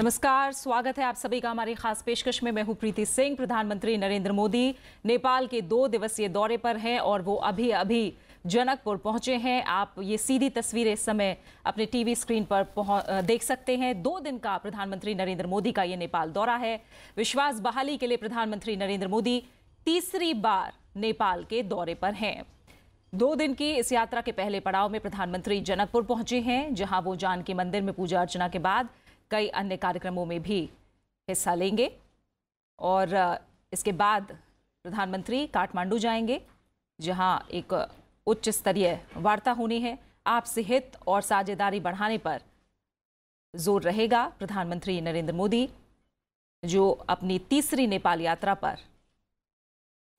नमस्कार, स्वागत है आप सभी का हमारी खास पेशकश में। मैं हूं प्रीति सिंह। प्रधानमंत्री नरेंद्र मोदी नेपाल के 2 दिवसीय दौरे पर हैं और वो अभी अभी जनकपुर पहुंचे हैं। आप ये सीधी तस्वीरें इस समय अपने टीवी स्क्रीन पर देख सकते हैं। 2 दिन का प्रधानमंत्री नरेंद्र मोदी का ये नेपाल दौरा है। विश्वास बहाली के लिए प्रधानमंत्री नरेंद्र मोदी तीसरी बार नेपाल के दौरे पर हैं। 2 दिन की इस यात्रा के पहले पड़ाव में प्रधानमंत्री जनकपुर पहुंचे हैं, जहां वो जानकी मंदिर में पूजा अर्चना के बाद कई अन्य कार्यक्रमों में भी हिस्सा लेंगे और इसके बाद प्रधानमंत्री काठमांडू जाएंगे, जहां एक उच्च स्तरीय वार्ता होनी है। आपसी हित और साझेदारी बढ़ाने पर जोर रहेगा। प्रधानमंत्री नरेंद्र मोदी जो अपनी तीसरी नेपाल यात्रा पर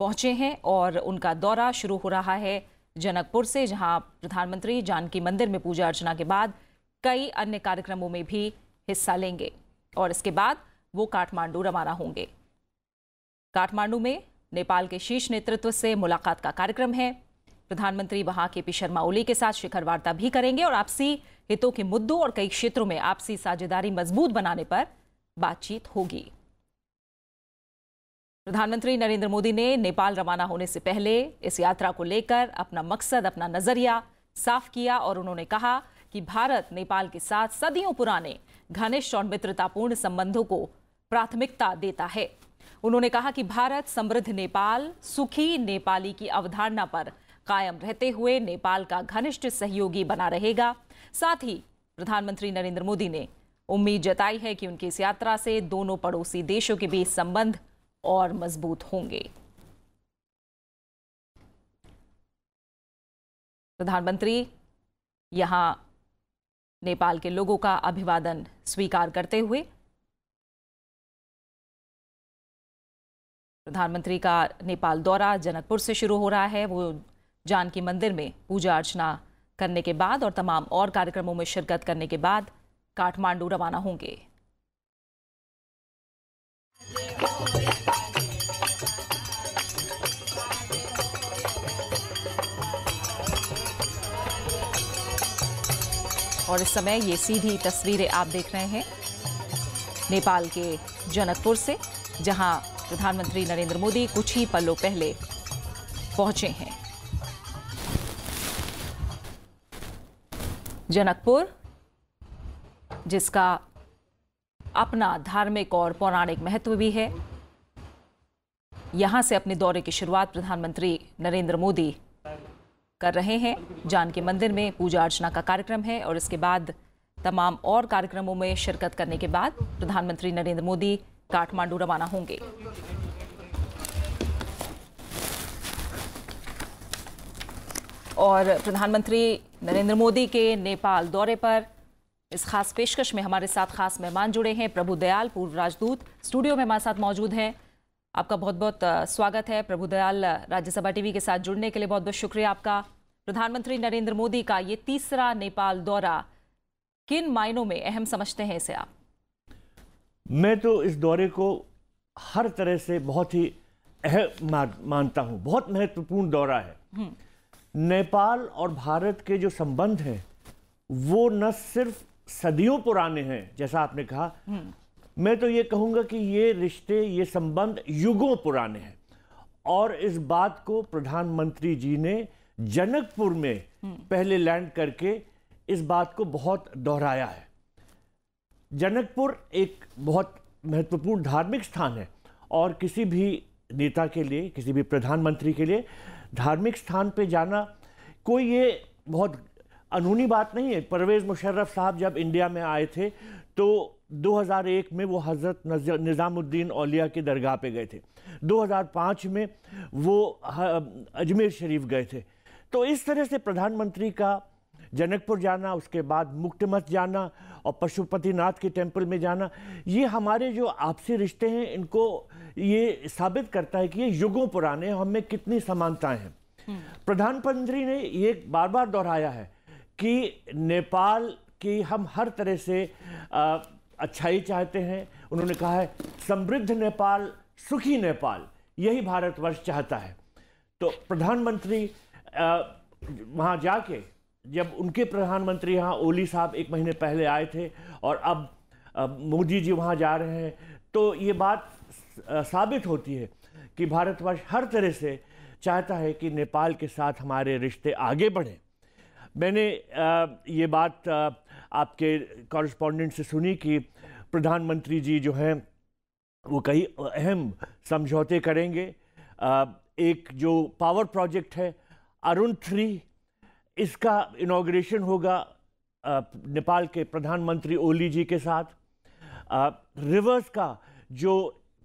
पहुंचे हैं और उनका दौरा शुरू हो रहा है जनकपुर से, जहां प्रधानमंत्री जानकी मंदिर में पूजा अर्चना के बाद कई अन्य कार्यक्रमों में भी हिस्सा लेंगे और इसके बाद वो काठमांडू रवाना होंगे। काठमांडू में नेपाल के शीर्ष नेतृत्व से मुलाकात का कार्यक्रम है। प्रधानमंत्री वहां केपी शर्मा ओली के साथ शिखर वार्ता भी करेंगे और आपसी हितों के मुद्दों और कई क्षेत्रों में आपसी साझेदारी मजबूत बनाने पर बातचीत होगी। प्रधानमंत्री नरेंद्र मोदी ने नेपाल रवाना होने से पहले इस यात्रा को लेकर अपना मकसद, अपना नजरिया साफ किया और उन्होंने कहा कि भारत नेपाल के साथ सदियों पुराने घनिष्ठ और मित्रतापूर्ण संबंधों को प्राथमिकता देता है। उन्होंने कहा कि भारत समृद्ध नेपाल, सुखी नेपाली की अवधारणा पर कायम रहते हुए नेपाल का घनिष्ठ सहयोगी बना रहेगा। साथ ही प्रधानमंत्री नरेंद्र मोदी ने उम्मीद जताई है कि उनकी इस यात्रा से दोनों पड़ोसी देशों के बीच संबंध और मजबूत होंगे। प्रधानमंत्री यहां नेपाल के लोगों का अभिवादन स्वीकार करते हुए प्रधानमंत्री का नेपाल दौरा जनकपुर से शुरू हो रहा है। वो जानकी मंदिर में पूजा अर्चना करने के बाद और तमाम और कार्यक्रमों में शिरकत करने के बाद काठमांडू रवाना होंगे। और इस समय ये सीधी तस्वीरें आप देख रहे हैं नेपाल के जनकपुर से, जहां प्रधानमंत्री नरेंद्र मोदी कुछ ही पलों पहले पहुंचे हैं। जनकपुर, जिसका अपना धार्मिक और पौराणिक महत्व भी है, यहां से अपने दौरे की शुरुआत प्रधानमंत्री नरेंद्र मोदी कर रहे हैं। जानकी मंदिर में पूजा अर्चना का कार्यक्रम है और इसके बाद तमाम और कार्यक्रमों में शिरकत करने के बाद प्रधानमंत्री नरेंद्र मोदी काठमांडू रवाना होंगे। और प्रधानमंत्री नरेंद्र मोदी के नेपाल दौरे पर इस खास पेशकश में हमारे साथ खास मेहमान जुड़े हैं। प्रभु दयाल, पूर्व राजदूत, स्टूडियो में हमारे साथ मौजूद हैं। आपका बहुत बहुत स्वागत है प्रभु दयाल। राज्यसभा टीवी के साथ जुड़ने के लिए बहुत बहुत शुक्रिया आपका। प्रधानमंत्री नरेंद्र मोदी का ये तीसरा नेपाल दौरा किन मायनों में अहम समझते हैं इसे आप? मैं तो इस दौरे को हर तरह से बहुत ही अहम मानता हूं। बहुत महत्वपूर्ण दौरा है। नेपाल और भारत के जो संबंध हैं वो न सिर्फ सदियों पुराने हैं, जैसा आपने कहा, मैं तो ये कहूंगा कि ये रिश्ते, ये संबंध युगों पुराने हैं। और इस बात को प्रधानमंत्री जी ने जनकपुर में पहले लैंड करके इस बात को बहुत दोहराया है। जनकपुर एक बहुत महत्वपूर्ण धार्मिक स्थान है और किसी भी नेता के लिए, किसी भी प्रधानमंत्री के लिए धार्मिक स्थान पे जाना कोई ये बहुत अनूनी बात नहीं है। परवेज मुशर्रफ साहब जब इंडिया में आए थे तो 2001 में वो हज़रत निज़ामुद्दीन औलिया की दरगाह पे गए थे। 2005 में वो अजमेर शरीफ गए थे। तो इस तरह से प्रधानमंत्री का जनकपुर जाना, उसके बाद मुक्तिमठ जाना और पशुपतिनाथ के टेम्पल में जाना, ये हमारे जो आपसी रिश्ते हैं इनको ये साबित करता है कि ये युगों पुराने हैं, हमें कितनी समानताएं हैं। प्रधानमंत्री ने ये बार बार दोहराया है कि नेपाल की हम हर तरह से अच्छाई चाहते हैं। उन्होंने कहा है समृद्ध नेपाल, सुखी नेपाल, यही भारतवर्ष चाहता है। तो प्रधानमंत्री वहाँ जाके, जब उनके प्रधानमंत्री यहाँ ओली साहब 1 महीने पहले आए थे और अब मोदी जी वहाँ जा रहे हैं, तो ये बात साबित होती है कि भारतवर्ष हर तरह से चाहता है कि नेपाल के साथ हमारे रिश्ते आगे बढ़ें। मैंने ये बात आपके कॉरेस्पॉन्डेंट से सुनी कि प्रधानमंत्री जी जो हैं वो कई अहम समझौते करेंगे। एक जो पावर प्रोजेक्ट है अरुण 3, इसका इनॉग्रेशन होगा नेपाल के प्रधानमंत्री ओली जी के साथ। रिवर्स का जो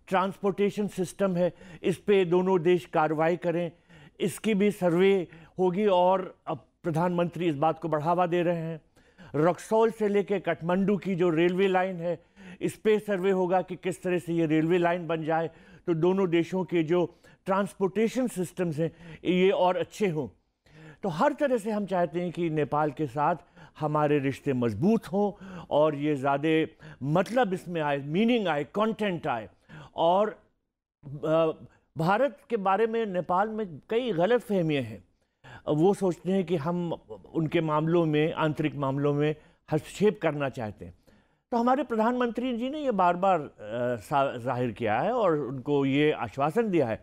ट्रांसपोर्टेशन सिस्टम है, इस पे दोनों देश कार्रवाई करें, इसकी भी सर्वे होगी और अब प्रधानमंत्री इस बात को बढ़ावा दे रहे हैं। रक्सौल से लेकर काठमांडू की जो रेलवे लाइन है, इस पे सर्वे होगा कि किस तरह से ये रेलवे लाइन बन जाए तो दोनों देशों के जो ट्रांसपोर्टेशन सिस्टम्स हैं ये और अच्छे हों। तो हर तरह से हम चाहते हैं कि नेपाल के साथ हमारे रिश्ते मजबूत हों और ये ज़्यादा मतलब इसमें आए, मीनिंग आए, कंटेंट आए। और भारत के बारे में नेपाल में कई गलत फहमियाँ हैं। वो सोचते हैं कि हम उनके मामलों में, आंतरिक मामलों में हस्तक्षेप करना चाहते हैं। तो हमारे प्रधानमंत्री जी ने ये बार बार जाहिर किया है और उनको ये आश्वासन दिया है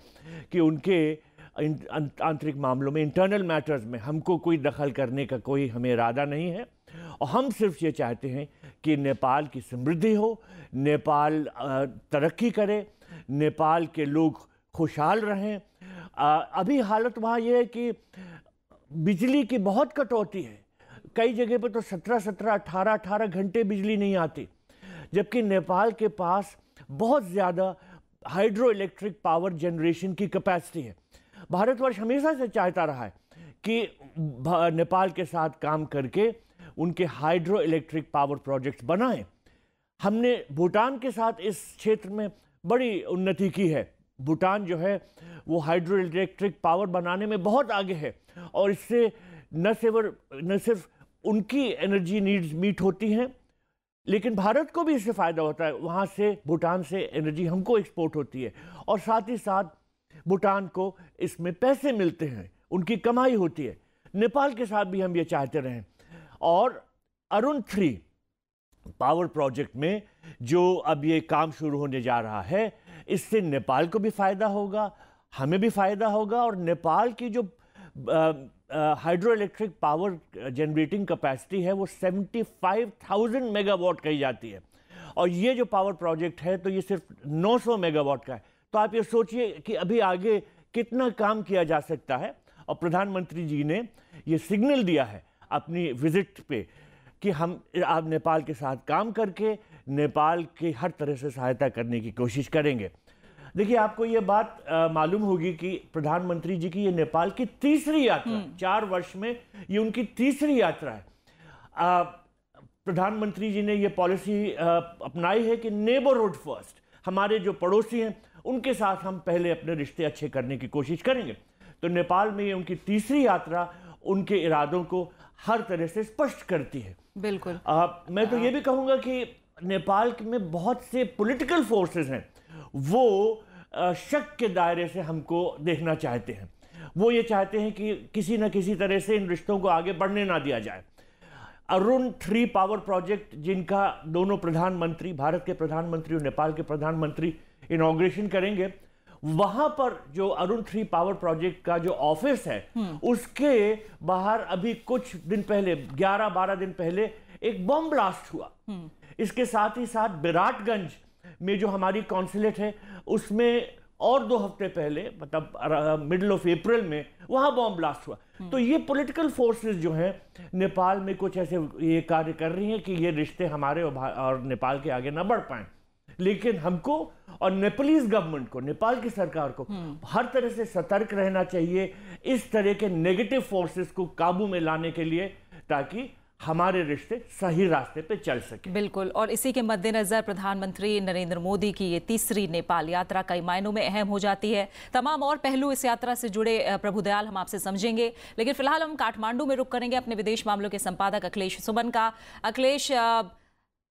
कि उनके आंतरिक मामलों में, इंटरनल मैटर्स में हमको कोई दखल करने का कोई हमें इरादा नहीं है। और हम सिर्फ ये चाहते हैं कि नेपाल की समृद्धि हो, नेपाल तरक्की करे, नेपाल के लोग खुशहाल रहें। अभी हालत वहाँ ये है कि बिजली की बहुत कटौती है। कई जगह पर तो 17-17, 18-18 घंटे बिजली नहीं आती, जबकि नेपाल के पास बहुत ज़्यादा हाइड्रो इलेक्ट्रिक पावर जनरेशन की कैपेसिटी है। भारतवर्ष हमेशा से चाहता रहा है कि नेपाल के साथ काम करके उनके हाइड्रो इलेक्ट्रिक पावर प्रोजेक्ट्स बनाएं। हमने भूटान के साथ इस क्षेत्र में बड़ी उन्नति की है। भूटान जो है वो हाइड्रो इलेक्ट्रिक पावर बनाने में बहुत आगे है और इससे न सिर्फ उनकी एनर्जी नीड्स मीट होती हैं, लेकिन भारत को भी इससे फ़ायदा होता है। वहाँ से, भूटान से एनर्जी हमको एक्सपोर्ट होती है और साथ ही साथ भूटान को इसमें पैसे मिलते हैं, उनकी कमाई होती है। नेपाल के साथ भी हम ये चाहते रहें। और अरुण 3 पावर प्रोजेक्ट में जो अब ये काम शुरू होने जा रहा है, इससे नेपाल को भी फ़ायदा होगा, हमें भी फ़ायदा होगा। और नेपाल की जो hydro electric power generating capacity है वो 75,000 मेगावाट कही जाती है और ये जो पावर प्रोजेक्ट है तो ये सिर्फ 900 मेगावाट का है। तो आप ये सोचिए कि अभी आगे कितना काम किया जा सकता है। और प्रधानमंत्री जी ने ये सिग्नल दिया है अपनी विजिट पे कि हम आप नेपाल के साथ काम करके नेपाल की हर तरह से सहायता करने की कोशिश करेंगे। देखिए, आपको ये बात मालूम होगी कि प्रधानमंत्री जी की ये नेपाल की तीसरी यात्रा, 4 वर्ष में ये उनकी तीसरी यात्रा है। प्रधानमंत्री जी ने ये पॉलिसी अपनाई है कि नेबरहुड फर्स्ट, हमारे जो पड़ोसी हैं उनके साथ हम पहले अपने रिश्ते अच्छे करने की कोशिश करेंगे। तो नेपाल में ये उनकी तीसरी यात्रा उनके इरादों को हर तरह से स्पष्ट करती है। बिल्कुल। मैं तो ये भी कहूँगा कि नेपाल में बहुत से पॉलिटिकल फोर्सेस हैं, वो शक के दायरे से हमको देखना चाहते हैं। वो ये चाहते हैं कि किसी न किसी तरह से इन रिश्तों को आगे बढ़ने ना दिया जाए। अरुण 3 पावर प्रोजेक्ट, जिनका दोनों प्रधानमंत्री, भारत के प्रधानमंत्री और नेपाल के प्रधानमंत्री इनॉग्रेशन करेंगे, वहां पर जो अरुण 3 पावर प्रोजेक्ट का जो ऑफिस है उसके बाहर अभी कुछ दिन पहले, 11-12 दिन पहले एक बम ब्लास्ट हुआ। इसके साथ ही साथ बिराटगंज में जो हमारी कॉन्सुलेट है उसमें और 2 हफ्ते पहले, मतलब मिडिल ऑफ अप्रैल में वहां बॉम्ब ब्लास्ट हुआ। तो ये पॉलिटिकल फोर्सेस जो हैं नेपाल में कुछ ऐसे ये कार्य कर रही हैं कि ये रिश्ते हमारे और नेपाल के आगे ना बढ़ पाएं। लेकिन हमको और नेपालीज गवर्नमेंट को, नेपाल की सरकार को हर तरह से सतर्क रहना चाहिए इस तरह के नेगेटिव फोर्सेस को काबू में लाने के लिए, ताकि हमारे रिश्ते सही रास्ते पे चल सके। बिल्कुल। और इसी के मद्देनजर प्रधानमंत्री नरेंद्र मोदी की ये तीसरी नेपाल यात्रा कई मायनों में अहम हो जाती है। तमाम और पहलू इस यात्रा से जुड़े प्रभुदयाल हम आपसे समझेंगे, लेकिन फिलहाल हम काठमांडू में रुक करेंगे अपने विदेश मामलों के संपादक अखिलेश सुमन का। अखिलेश,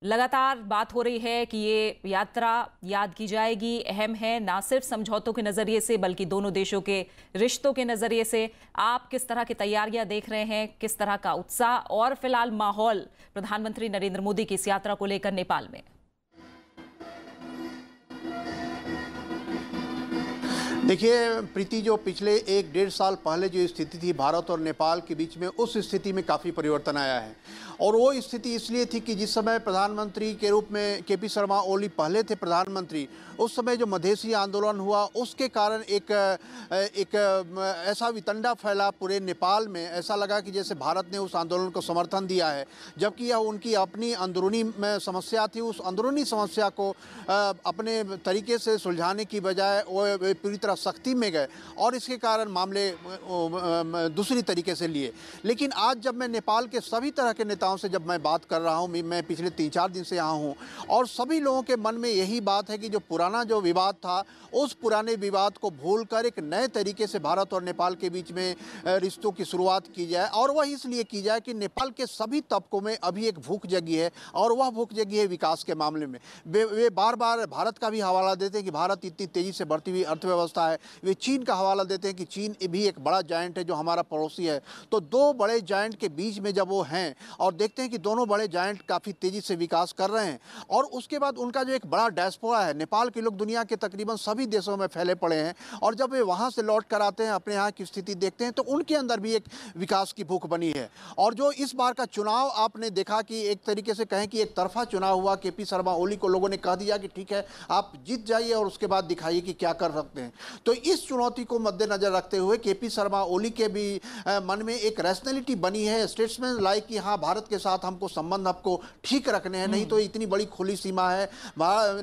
लगातार बात हो रही है कि ये यात्रा याद की जाएगी, अहम है, ना सिर्फ समझौतों के नज़रिए से बल्कि दोनों देशों के रिश्तों के नज़रिए से। आप किस तरह की तैयारियां देख रहे हैं, किस तरह का उत्साह और फिलहाल माहौल प्रधानमंत्री नरेंद्र मोदी की इस यात्रा को लेकर नेपाल में? देखिए प्रीति, जो पिछले 1-1.5 साल पहले जो स्थिति थी भारत और नेपाल के बीच में, उस स्थिति में काफ़ी परिवर्तन आया है। और वो स्थिति इसलिए थी कि जिस समय प्रधानमंत्री के रूप में केपी शर्मा ओली पहले थे प्रधानमंत्री, उस समय जो मधेसी आंदोलन हुआ उसके कारण एक ऐसा वितंडा फैला पूरे नेपाल में, ऐसा लगा कि जैसे भारत ने उस आंदोलन को समर्थन दिया है, जबकि यह उनकी अपनी अंदरूनी समस्या थी। उस अंदरूनी समस्या को अपने तरीके से सुलझाने की बजाय वो पूरी तरह सख्ती में गए और इसके कारण मामले दूसरी तरीके से लिए। लेकिन आज जब मैं नेपाल के सभी तरह के नेताओं से जब मैं बात कर रहा हूँ, मैं पिछले 3-4 दिन से यहाँ हूँ, और सभी लोगों के मन में यही बात है कि जो पुराना जो विवाद था, उस पुराने विवाद को भूलकर एक नए तरीके से भारत और नेपाल के बीच में रिश्तों की शुरुआत की जाए। और वह इसलिए की जाए कि नेपाल के सभी तबकों में अभी एक भूख जगी है, और वह भूख जगी है विकास के मामले में। वे बार बार भारत का भी हवाला देते हैं कि भारत इतनी तेज़ी से बढ़ती हुई अर्थव्यवस्था है। वे चीन का हवाला देते हैं कि चीन भी एक बड़ा जायंट है जो हमारा पड़ोसी है। तो दो बड़े जायंट के बीच में जब वो हैं और देखते हैं कि दोनों बड़े जायंट काफ़ी तेज़ी से विकास कर रहे हैं, और उसके बाद उनका जो एक बड़ा डायस्पोरा है, नेपाल के लोग दुनिया के तकरीबन सभी देशों में फैले पड़े हैं, और जब वे वहाँ से लौट कर आते हैं, अपने यहाँ की स्थिति देखते हैं, तो उनके अंदर भी एक विकास की भूख बनी है। और जो इस बार का चुनाव आपने देखा कि एक तरीके से कहें कि एक तरफा चुनाव हुआ। केपी शर्मा ओली को लोगों ने कह दिया कि ठीक है, आप जीत जाइए और उसके बाद दिखाइए कि क्या कर सकते हैं। तो इस चुनौती को मद्देनजर रखते हुए केपी शर्मा ओली के भी मन में एक रैशनैलिटी बनी है, स्टेट्समैन लाइक, कि हाँ, भारत के साथ हमको संबंध आपको ठीक रखने हैं, नहीं तो इतनी बड़ी खुली सीमा है,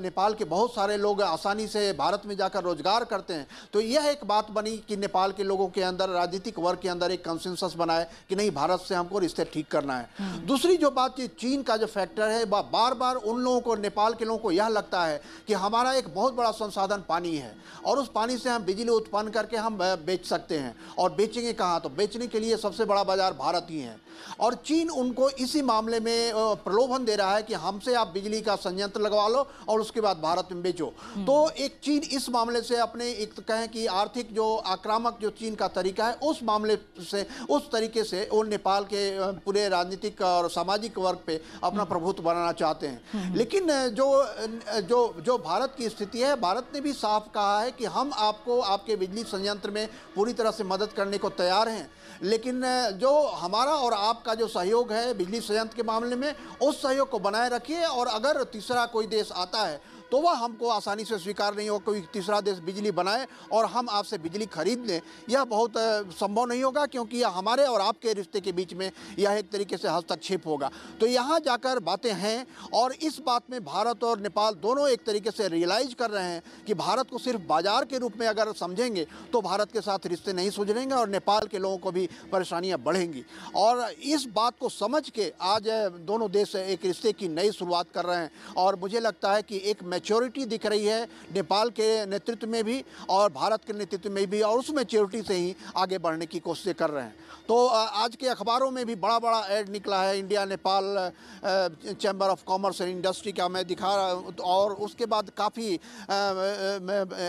नेपाल के बहुत सारे लोग आसानी से भारत में जाकर रोजगार करते हैं। तो यह एक बात बनी कि नेपाल के लोगों के अंदर, राजनीतिक वर्ग के अंदर एक कंसेंसस बनाए कि नहीं, भारत से हमको रिश्ते ठीक करना है। दूसरी जो बात, चीन का जो फैक्टर है, बार बार उन लोगों को, नेपाल के लोगों को यह लगता है कि हमारा एक बहुत बड़ा संसाधन पानी है, और उस पानी से हम बिजली उत्पन्न करके हम बेच सकते हैं, और बेचेंगे कहाँ? तो बेचने के लिए सबसे बड़ा बाजार भारत ही है। और चीन उनको इसी मामले में प्रलोभन दे रहा है कि हमसे आप बिजली का संयंत्र लगवा लो और उसके बाद भारत में बेचो। तो एक चीन इस मामले से अपने, एक तो कहें कि आर्थिक जो आक्रामक जो चीन का तरीका है, उस मामले से, उस तरीके से वो नेपाल के पूरे राजनीतिक और सामाजिक वर्ग पे अपना प्रभुत्व बनाना चाहते हैं। लेकिन जो भारत की स्थिति है, भारत ने भी साफ कहा है कि हम आपको आपके बिजली संयंत्र में पूरी तरह से मदद करने को तैयार हैं, लेकिन जो हमारा और आपका जो सहयोग है बिजली संयंत्र के मामले में, उस सहयोग को बनाए रखिए, और अगर तीसरा कोई देश आता है तो वह हमको आसानी से स्वीकार नहीं हो, कोई तीसरा देश बिजली बनाए और हम आपसे बिजली खरीद लें, यह बहुत संभव नहीं होगा, क्योंकि यह हमारे और आपके रिश्ते के बीच में यह एक तरीके से हस्तक्षेप होगा। तो यहाँ जाकर बातें हैं, और इस बात में भारत और नेपाल दोनों एक तरीके से रियलाइज कर रहे हैं कि भारत को सिर्फ बाजार के रूप में अगर समझेंगे तो भारत के साथ रिश्ते नहीं सुधरेंगे और नेपाल के लोगों को भी परेशानियाँ बढ़ेंगी। और इस बात को समझ के आज दोनों देश एक रिश्ते की नई शुरुआत कर रहे हैं, और मुझे लगता है कि एक मैच्योरिटी दिख रही है नेपाल के नेतृत्व में भी और भारत के नेतृत्व में भी, और उस मैच्योरिटी से ही आगे बढ़ने की कोशिश कर रहे हैं। तो आज के अखबारों में भी बड़ा बड़ा ऐड निकला है, India Nepal chamber of commerce and industry का मैं दिखा रहा हूँ, और उसके बाद काफ़ी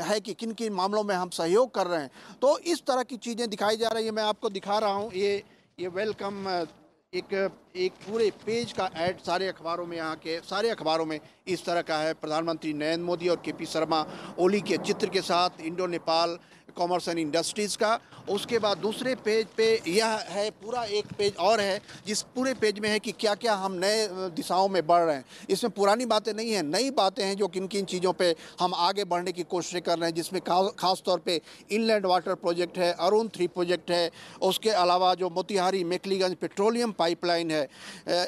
है कि किन किन मामलों में हम सहयोग कर रहे हैं। तो इस तरह की चीज़ें दिखाई जा रही है। मैं आपको दिखा रहा हूँ, ये वेलकम एक पूरे पेज का ऐड सारे अखबारों में, यहाँ के सारे अखबारों में इस तरह का है, प्रधानमंत्री नरेंद्र मोदी और केपी शर्मा ओली के चित्र के साथ Indo Nepal commerce and industries का। उसके बाद दूसरे पेज पे यह है, पूरा एक पेज और है जिस पूरे पेज में है कि क्या क्या हम नए दिशाओं में बढ़ रहे हैं। इसमें पुरानी बातें नहीं हैं, नई बातें हैं जो किन किन चीज़ों पे हम आगे बढ़ने की कोशिश कर रहे हैं, जिसमें खास तौर पे इनलैंड वाटर प्रोजेक्ट है, अरुण 3 प्रोजेक्ट है, उसके अलावा जो मोतिहारी मेखलीगंज पेट्रोलियम पाइपलाइन है,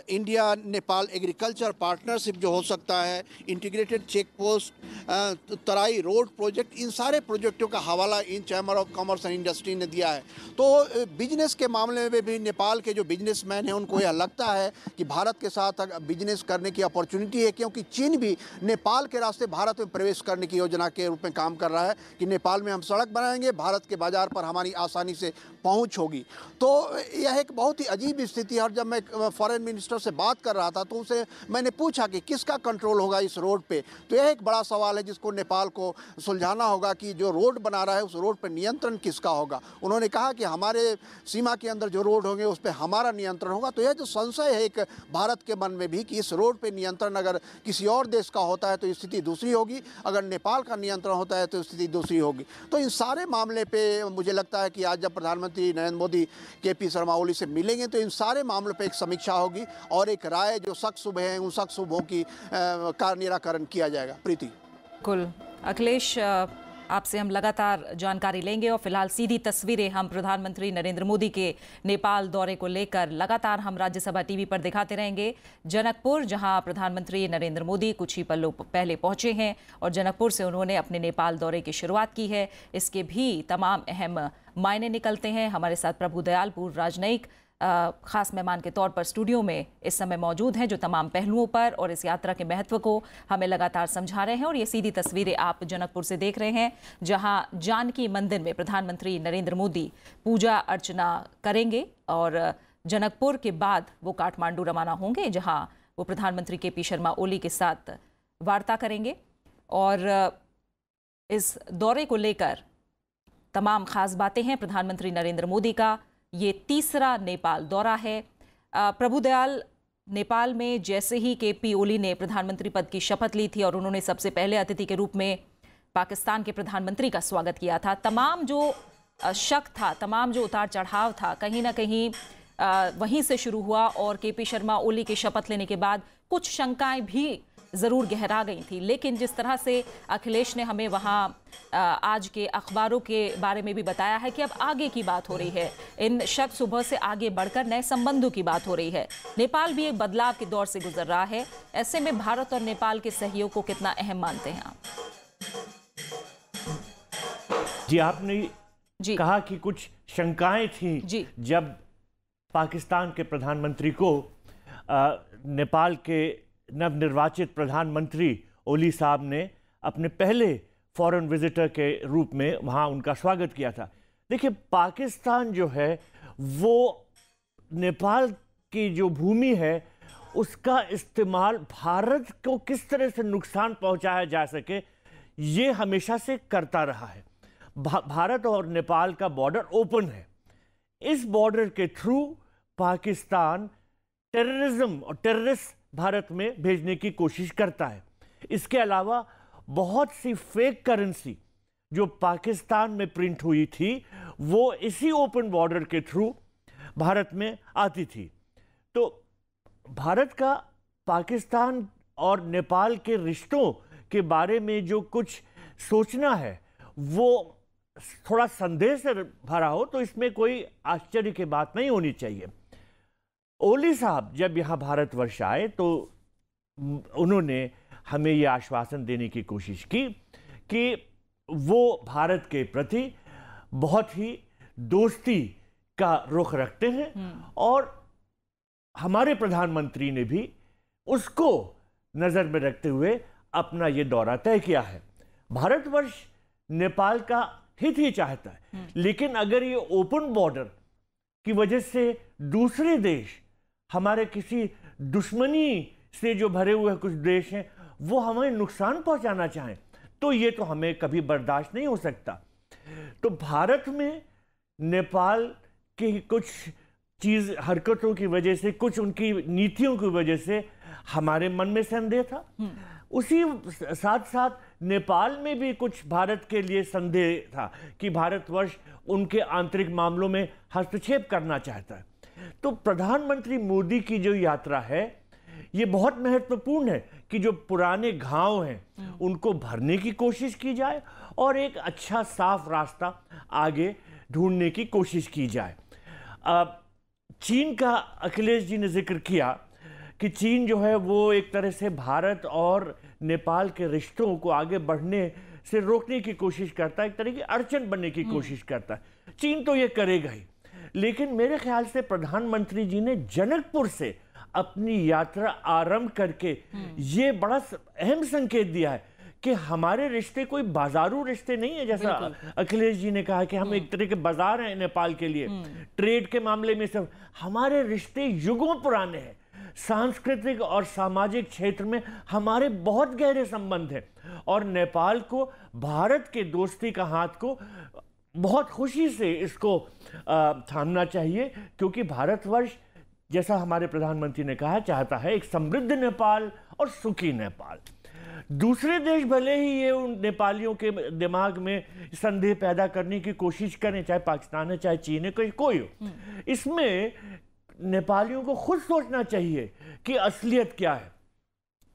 इंडिया नेपाल एग्रीकल्चर पार्टनरशिप जो हो सकता है, integrated check post, Terai road project, इन सारे प्रोजेक्टों का हवाला इन chamber of commerce and industry ने दिया है। तो बिजनेस के मामले में भी नेपाल के जो बिजनेसमैन हैं उनको यह लगता है कि भारत के साथ बिजनेस करने की अपॉर्चुनिटी है, क्योंकि चीन भी नेपाल के रास्ते भारत में प्रवेश करने की योजना के रूप में काम कर रहा है कि नेपाल में हम सड़क बनाएंगे, भारत के बाजार पर हमारी आसानी से पहुंच होगी। तो यह एक बहुत ही अजीब स्थिति है। और जब मैं फॉरेन मिनिस्टर से बात कर रहा था तो उनसे मैंने पूछा कि किसका कंट्रोल होगा इस रोड पे, तो यह एक बड़ा सवाल है जिसको नेपाल को सुलझाना होगा कि जो रोड बना रहा है उस रोड पर नियंत्रण किसका होगा। उन्होंने कहा कि हमारे सीमा के अंदर जो रोड होंगे उस पर हमारा नियंत्रण होगा। तो यह जो संशय है एक भारत के मन में भी कि इस रोड पे नियंत्रण अगर किसी और देश का होता है तो स्थिति दूसरी होगी, अगर नेपाल का नियंत्रण होता है तो स्थिति दूसरी होगी। तो इन सारे मामले पे मुझे लगता है कि आज जब प्रधानमंत्री नरेंद्र मोदी केपी शर्मा ओली से मिलेंगे तो इन सारे मामलों पे एक समीक्षा होगी और एक राय जो शक शुबह हैं उन शक शुबहों की का निराकरण किया जाएगा। प्रीति। कुल अखिलेश, आपसे हम लगातार जानकारी लेंगे और फिलहाल सीधी तस्वीरें हम प्रधानमंत्री नरेंद्र मोदी के नेपाल दौरे को लेकर लगातार हम राज्यसभा टीवी पर दिखाते रहेंगे। जनकपुर, जहां प्रधानमंत्री नरेंद्र मोदी कुछ ही पलों पहले पहुंचे हैं और जनकपुर से उन्होंने अपने नेपाल दौरे की शुरुआत की है। इसके भी तमाम अहम मायने निकलते हैं। हमारे साथ प्रभु दयाल, पूर्व राजनयिक, खास मेहमान के तौर पर स्टूडियो में इस समय मौजूद हैं, जो तमाम पहलुओं पर और इस यात्रा के महत्व को हमें लगातार समझा रहे हैं। और ये सीधी तस्वीरें आप जनकपुर से देख रहे हैं, जहां जानकी मंदिर में प्रधानमंत्री नरेंद्र मोदी पूजा अर्चना करेंगे और जनकपुर के बाद वो काठमांडू रवाना होंगे, जहां वो प्रधानमंत्री केपी शर्मा ओली के साथ वार्ता करेंगे। और इस दौरे को लेकर तमाम खास बातें हैं। प्रधानमंत्री नरेंद्र मोदी का ये तीसरा नेपाल दौरा है। प्रभु दयाल, नेपाल में जैसे ही केपी ओली ने प्रधानमंत्री पद की शपथ ली थी और उन्होंने सबसे पहले अतिथि के रूप में पाकिस्तान के प्रधानमंत्री का स्वागत किया था, तमाम जो शक था, तमाम जो उतार चढ़ाव था, कहीं ना कहीं वहीं से शुरू हुआ। और केपी शर्मा ओली के शपथ लेने के बाद कुछ शंकाएं भी ज़रूर गहरा गई थी। लेकिन जिस तरह से अखिलेश ने हमें वहाँ आज के अखबारों के बारे में भी बताया है कि अब आगे की बात हो रही है, इन शक सुबह से आगे बढ़कर नए संबंधों की बात हो रही है। नेपाल भी एक बदलाव के दौर से गुजर रहा है। ऐसे में भारत और नेपाल के सहयोग को कितना अहम मानते हैं आप? जी, आपने कहा कि कुछ शंकाएं थी जी। जब पाकिस्तान के प्रधानमंत्री को नेपाल के नवनिर्वाचित प्रधानमंत्री ओली साहब ने अपने पहले फॉरेन विजिटर के रूप में वहां उनका स्वागत किया था। देखिए, पाकिस्तान जो है वो नेपाल की जो भूमि है उसका इस्तेमाल भारत को किस तरह से नुकसान पहुंचाया जा सके ये हमेशा से करता रहा है। भारत और नेपाल का बॉर्डर ओपन है। इस बॉर्डर के थ्रू पाकिस्तान टेररिज्म और टेररिस्ट भारत में भेजने की कोशिश करता है। इसके अलावा बहुत सी फेक करेंसी जो पाकिस्तान में प्रिंट हुई थी वो इसी ओपन बॉर्डर के थ्रू भारत में आती थी। तो भारत का पाकिस्तान और नेपाल के रिश्तों के बारे में जो कुछ सोचना है वो थोड़ा संदेह से भरा हो तो इसमें कोई आश्चर्य की बात नहीं होनी चाहिए। ओली साहब जब यहाँ भारतवर्ष आए तो उन्होंने हमें ये आश्वासन देने की कोशिश की कि वो भारत के प्रति बहुत ही दोस्ती का रुख रखते हैं और हमारे प्रधानमंत्री ने भी उसको नज़र में रखते हुए अपना ये दौरा तय किया है। भारतवर्ष नेपाल का हित ही चाहता है, लेकिन अगर ये ओपन बॉर्डर की वजह से दूसरे देश हमारे किसी दुश्मनी से जो भरे हुए कुछ देश हैं वो हमें नुकसान पहुंचाना चाहें तो ये तो हमें कभी बर्दाश्त नहीं हो सकता। तो भारत में नेपाल की कुछ चीज़ हरकतों की वजह से, कुछ उनकी नीतियों की वजह से हमारे मन में संदेह था। उसी साथ साथ नेपाल में भी कुछ भारत के लिए संदेह था कि भारतवर्ष उनके आंतरिक मामलों में हस्तक्षेप करना चाहता है। तो प्रधानमंत्री मोदी की जो यात्रा है ये बहुत महत्वपूर्ण है कि जो पुराने घाव हैं उनको भरने की कोशिश की जाए और एक अच्छा साफ रास्ता आगे ढूंढने की कोशिश की जाए। चीन का अखिलेश जी ने जिक्र किया कि चीन जो है वो एक तरह से भारत और नेपाल के रिश्तों को आगे बढ़ने से रोकने की कोशिश करता है, एक तरह की अड़चन बनने की कोशिश करता है। चीन तो ये करेगा ही, लेकिन मेरे ख्याल से प्रधानमंत्री जी ने जनकपुर से अपनी यात्रा आरंभ करके ये बड़ा अहम संकेत दिया है कि हमारे रिश्ते कोई बाजारू रिश्ते नहीं है, जैसा अखिलेश जी ने कहा कि हम एक तरह के बाजार हैं नेपाल के लिए। ट्रेड के मामले में सब हमारे रिश्ते युगों पुराने हैं। सांस्कृतिक और सामाजिक क्षेत्र में हमारे बहुत गहरे संबंध हैं और नेपाल को भारत के दोस्ती का हाथ को बहुत खुशी से इसको थामना चाहिए, क्योंकि भारतवर्ष, जैसा हमारे प्रधानमंत्री ने कहा, चाहता है एक समृद्ध नेपाल और सुखी नेपाल। दूसरे देश भले ही ये उन नेपालियों के दिमाग में संदेह पैदा करने की कोशिश करें, चाहे पाकिस्तान है, चाहे चीन है, कोई हो, इसमें नेपालियों को खुद सोचना चाहिए कि असलियत क्या है।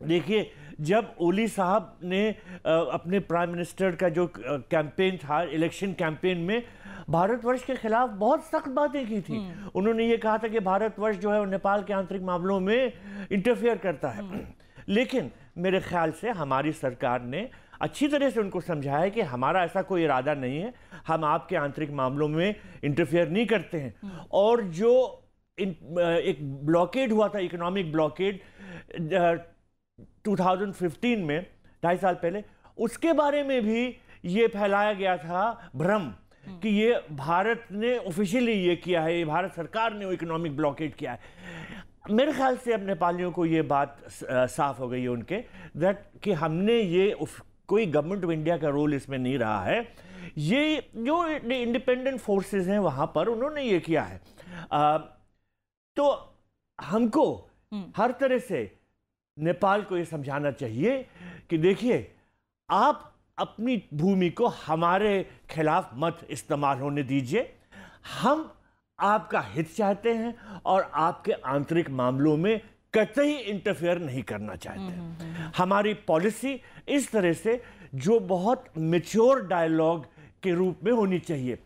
देखिए, जब ओली साहब ने अपने प्राइम मिनिस्टर का जो कैंपेन था, इलेक्शन कैंपेन में भारतवर्ष के खिलाफ बहुत सख्त बातें की थी। उन्होंने ये कहा था कि भारतवर्ष जो है वो नेपाल के आंतरिक मामलों में इंटरफेयर करता है। लेकिन मेरे ख्याल से हमारी सरकार ने अच्छी तरह से उनको समझाया कि हमारा ऐसा कोई इरादा नहीं है, हम आपके आंतरिक मामलों में इंटरफेयर नहीं करते हैं। और जो एक ब्लॉकेड हुआ था, इकोनॉमिक ब्लॉकेड 2015 में, 2.5 साल पहले, उसके बारे में भी ये फैलाया गया था भ्रम कि ये भारत ने ऑफिशियली ये किया है, भारत सरकार ने इकोनॉमिक ब्लॉकेड किया है। मेरे ख्याल से अब नेपालियों को ये बात साफ हो गई है उनके, दैट कि हमने ये कोई गवर्नमेंट ऑफ इंडिया का रोल इसमें नहीं रहा है, ये जो इंडिपेंडेंट फोर्सेस हैं वहाँ पर उन्होंने ये किया है। तो हमको हर तरह से नेपाल को ये समझाना चाहिए कि देखिए, आप अपनी भूमि को हमारे खिलाफ मत इस्तेमाल होने दीजिए। हम आपका हित चाहते हैं और आपके आंतरिक मामलों में कतई इंटरफेयर नहीं करना चाहते। हमारी पॉलिसी इस तरह से जो बहुत मैच्योर डायलॉग के रूप में होनी चाहिए।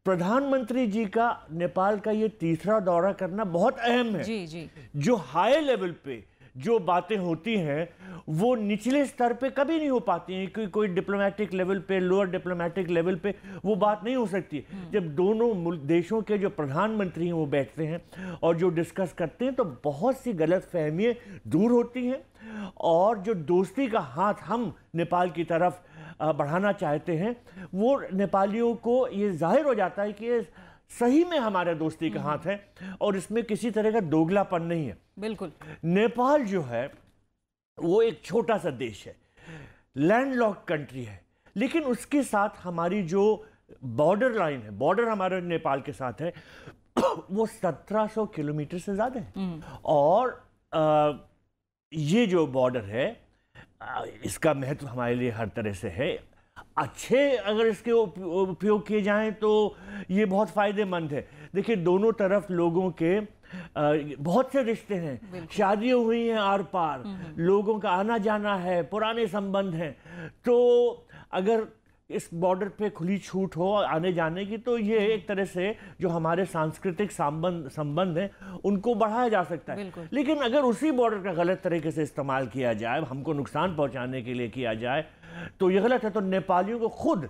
प्रधानमंत्री जी का नेपाल का ये तीसरा दौरा करना बहुत अहम है। जी। जो हाई लेवल पे जो बातें होती हैं वो निचले स्तर पे कभी नहीं हो पाती हैं, क्योंकि कोई डिप्लोमेटिक लेवल पे, लोअर डिप्लोमेटिक लेवल पे वो बात नहीं हो सकती। जब दोनों देशों के जो प्रधानमंत्री हैं वो बैठते हैं और जो डिस्कस करते हैं तो बहुत सी गलतफहमियां दूर होती हैं और जो दोस्ती का हाथ हम नेपाल की तरफ बढ़ाना चाहते हैं वो नेपालियों को ये जाहिर हो जाता है कि ये सही में हमारे दोस्ती का हाथ है और इसमें किसी तरह का दोगलापन नहीं है। बिल्कुल। नेपाल जो है वो एक छोटा सा देश है, लैंडलॉक कंट्री है, लेकिन उसके साथ हमारी जो बॉर्डर लाइन है, बॉर्डर हमारे नेपाल के साथ है, वो 1700 किलोमीटर से ज्यादा है। और ये जो बॉर्डर है इसका महत्व हमारे लिए हर तरह से है। अच्छे अगर इसके उपयोग किए जाएं तो ये बहुत फायदेमंद है। देखिए, दोनों तरफ लोगों के बहुत से रिश्ते हैं, शादियां हुई हैं आर पार, लोगों का आना जाना है, पुराने संबंध हैं। तो अगर इस बॉर्डर पे खुली छूट हो आने जाने की तो ये एक तरह से जो हमारे सांस्कृतिक संबंध हैं उनको बढ़ाया जा सकता है। लेकिन अगर उसी बॉर्डर का गलत तरीके से इस्तेमाल किया जाए, हमको नुकसान पहुंचाने के लिए किया जाए, तो ये गलत है। तो नेपालियों को खुद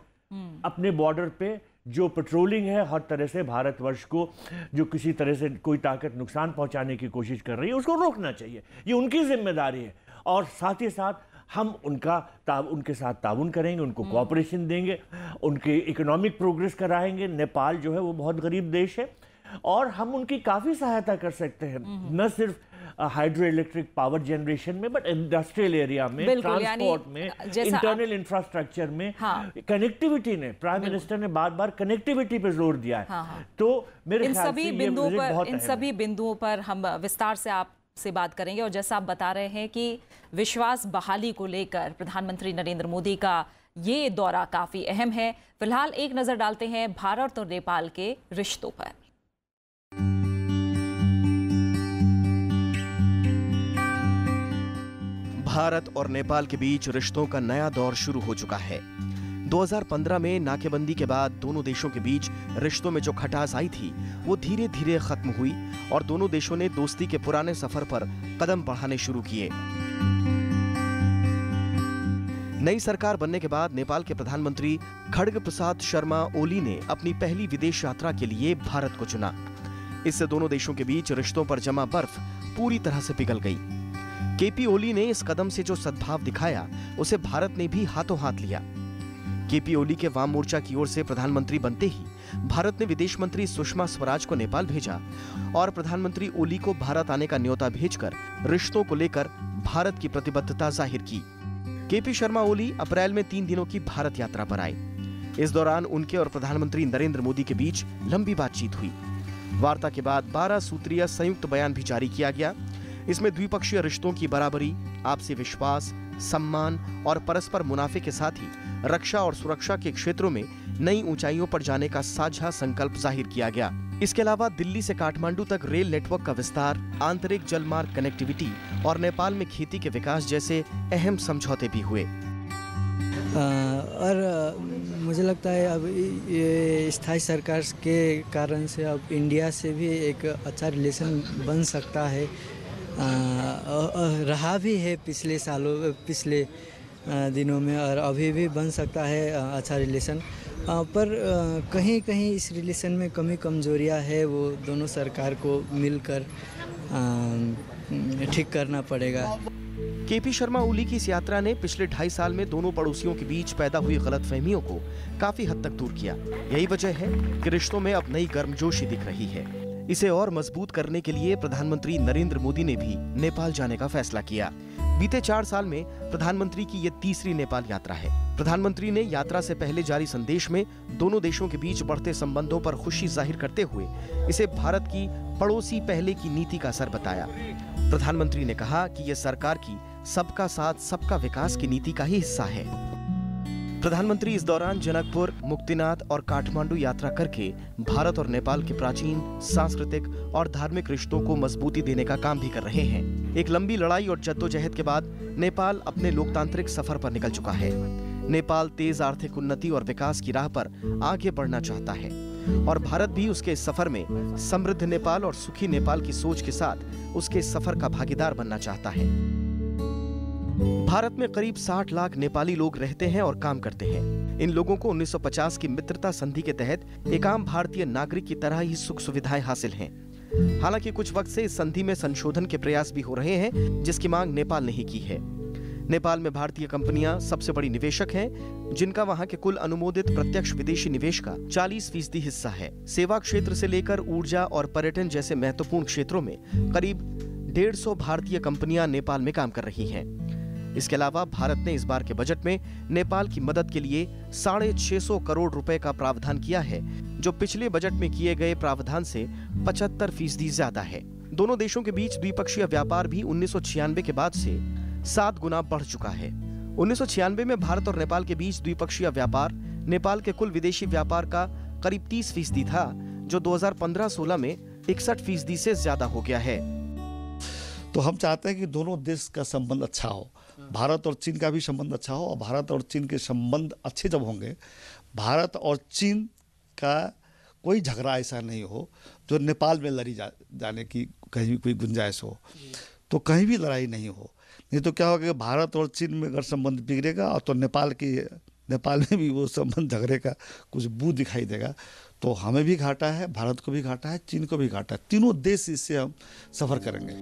अपने बॉर्डर पे जो पेट्रोलिंग है हर तरह से भारतवर्ष को जो किसी तरह से कोई ताकत नुकसान पहुंचाने की कोशिश कर रही है उसको रोकना चाहिए, ये उनकी जिम्मेदारी है। और साथ ही साथ हम उनके साथ ताउन करेंगे, उनको कोऑपरेशन देंगे, उनके इकोनॉमिक प्रोग्रेस कराएंगे। नेपाल जो है वो बहुत गरीब देश है और हम उनकी काफ़ी सहायता कर सकते हैं, न सिर्फ हाइड्रो इलेक्ट्रिक पावर जनरेशन में बट इंडस्ट्रियल एरिया में, ट्रांसपोर्ट में, इंटरनल इंफ्रास्ट्रक्चर में, कनेक्टिविटी ने प्राइम मिनिस्टर ने बार बार कनेक्टिविटी पे जोर दिया है। तो मेरे ख्याल से इन सभी बिंदुओं पर हम विस्तार से आपसे बात करेंगे। और जैसा आप बता रहे हैं कि विश्वास बहाली को लेकर प्रधानमंत्री नरेंद्र मोदी का ये दौरा काफी अहम है। फिलहाल एक नजर डालते हैं भारत और नेपाल के रिश्तों पर। भारत और नेपाल के बीच रिश्तों का नया दौर शुरू हो चुका है। 2015 में नाकेबंदी के बाद दोनों देशों के बीच रिश्तों में जो खटास आई थी वो धीरे धीरे खत्म हुई और दोनों देशों ने दोस्ती के पुराने सफर पर कदम बढ़ाने शुरू किए। नई सरकार बनने के बाद नेपाल के प्रधानमंत्री खड्ग प्रसाद शर्मा ओली ने अपनी पहली विदेश यात्रा के लिए भारत को चुना। इससे दोनों देशों के बीच रिश्तों पर जमा बर्फ पूरी तरह से पिघल गई। केपी ओली ने इस कदम से जो सद्भाव दिखाया उसे भारत ने भी हाथों हाथ लिया। केपी ओली के वाम मोर्चा की ओर से प्रधानमंत्री बनते ही भारत ने विदेश मंत्री सुषमा स्वराज को नेपाल भेजा और प्रधानमंत्री ओली को भारत आने का न्योता भेजकर रिश्तों को लेकर भारत की प्रतिबद्धता जाहिर की। केपी शर्मा ओली अप्रैल में 3 दिनों की भारत यात्रा पर आए। इस दौरान उनके और प्रधानमंत्री नरेंद्र मोदी के बीच लंबी बातचीत हुई। वार्ता के बाद 12 सूत्रीय संयुक्त बयान भी जारी किया गया। इसमें द्विपक्षीय रिश्तों की बराबरी, आपसी विश्वास, सम्मान और परस्पर मुनाफे के साथ ही रक्षा और सुरक्षा के क्षेत्रों में नई ऊंचाइयों पर जाने का साझा संकल्प जाहिर किया गया। इसके अलावा दिल्ली से काठमांडू तक रेल नेटवर्क का विस्तार, आंतरिक जलमार्ग कनेक्टिविटी और नेपाल में खेती के विकास जैसे अहम समझौते भी हुए। और मुझे लगता है अब ये स्थायी सरकार के कारण से अब इंडिया से भी एक अच्छा रिलेशन बन सकता है, रहा भी है पिछले दिनों में, और अभी भी बन सकता है अच्छा रिलेशन। पर कहीं कहीं इस रिलेशन में कमी कमजोरियां है, वो दोनों सरकार को मिलकर ठीक करना पड़ेगा। केपी शर्मा ओली की इस यात्रा ने पिछले 2.5 साल में दोनों पड़ोसियों के बीच पैदा हुई गलतफहमियों को काफी हद तक दूर किया। यही वजह है कि रिश्तों में अब नई गर्मजोशी दिख रही है। इसे और मजबूत करने के लिए प्रधानमंत्री नरेंद्र मोदी ने भी नेपाल जाने का फैसला किया। बीते 4 साल में प्रधानमंत्री की ये तीसरी नेपाल यात्रा है। प्रधानमंत्री ने यात्रा से पहले जारी संदेश में दोनों देशों के बीच बढ़ते संबंधों पर खुशी जाहिर करते हुए इसे भारत की पड़ोसी पहले की नीति का असर बताया। प्रधानमंत्री ने कहा कि यह सरकार की सबका साथ सबका विकास की नीति का ही हिस्सा है। प्रधानमंत्री इस दौरान जनकपुर, मुक्तिनाथ और काठमांडू यात्रा करके भारत और नेपाल के प्राचीन सांस्कृतिक और धार्मिक रिश्तों को मजबूती देने का काम भी कर रहे हैं। एक लंबी लड़ाई और जद्दोजहद के बाद नेपाल अपने लोकतांत्रिक सफर पर निकल चुका है। नेपाल तेज आर्थिक उन्नति और विकास की राह पर आगे बढ़ना चाहता है और भारत भी उसके इस सफर में समृद्ध नेपाल और सुखी नेपाल की सोच के साथ उसके सफर का भागीदार बनना चाहता है। भारत में करीब 60 लाख नेपाली लोग रहते हैं और काम करते हैं। इन लोगों को 1950 की मित्रता संधि के तहत एक आम भारतीय नागरिक की तरह ही सुख सुविधाएं हासिल हैं। हालांकि कुछ वक्त से इस संधि में संशोधन के प्रयास भी हो रहे हैं, जिसकी मांग नेपाल ने ही की है। नेपाल में भारतीय कंपनियां सबसे बड़ी निवेशक हैं, जिनका वहां के कुल अनुमोदित प्रत्यक्ष विदेशी निवेश का 40% हिस्सा है। सेवा क्षेत्र से लेकर ऊर्जा और पर्यटन जैसे महत्वपूर्ण क्षेत्रों में करीब 150 भारतीय कंपनियां नेपाल में काम कर रही हैं। इसके अलावा भारत ने इस बार के बजट में नेपाल की मदद के लिए 650 करोड़ रुपए का प्रावधान किया है, जो पिछले बजट में किए गए प्रावधान से 75% ज्यादा है। दोनों देशों के बीच द्विपक्षीय व्यापार भी 1996 के बाद से 7 गुना बढ़ चुका है। 1996 में भारत और नेपाल के बीच द्विपक्षीय व्यापार नेपाल के कुल विदेशी व्यापार का करीब 30% था, जो 2015-16 में 61% से ज्यादा हो गया है। तो हम चाहते हैं कि दोनों देश का संबंध अच्छा हो, भारत और चीन का भी संबंध अच्छा हो, और भारत और चीन के संबंध अच्छे जब होंगे, भारत और चीन का कोई झगड़ा ऐसा नहीं हो जो नेपाल में लड़ी जाने की कहीं भी कोई गुंजाइश हो, तो कहीं भी लड़ाई नहीं हो। नहीं तो क्या होगा कि भारत और चीन में अगर संबंध बिगड़ेगा और तो नेपाल में भी वो संबंध झगड़े का कुछ बू दिखाई देगा, तो हमें भी घाटा है, भारत को भी घाटा है, चीन को भी घाटा है। तीनों देश इससे हम सफर करेंगे।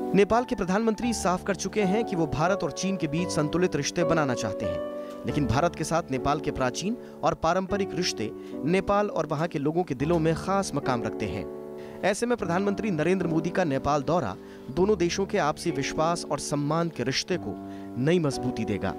नेपाल के प्रधानमंत्री साफ कर चुके हैं कि वो भारत और चीन के बीच संतुलित रिश्ते बनाना चाहते हैं, लेकिन भारत के साथ नेपाल के प्राचीन और पारंपरिक रिश्ते नेपाल और वहां के लोगों के दिलों में खास मकाम रखते हैं। ऐसे में प्रधानमंत्री नरेंद्र मोदी का नेपाल दौरा दोनों देशों के आपसी विश्वास और सम्मान के रिश्ते को नई मजबूती देगा।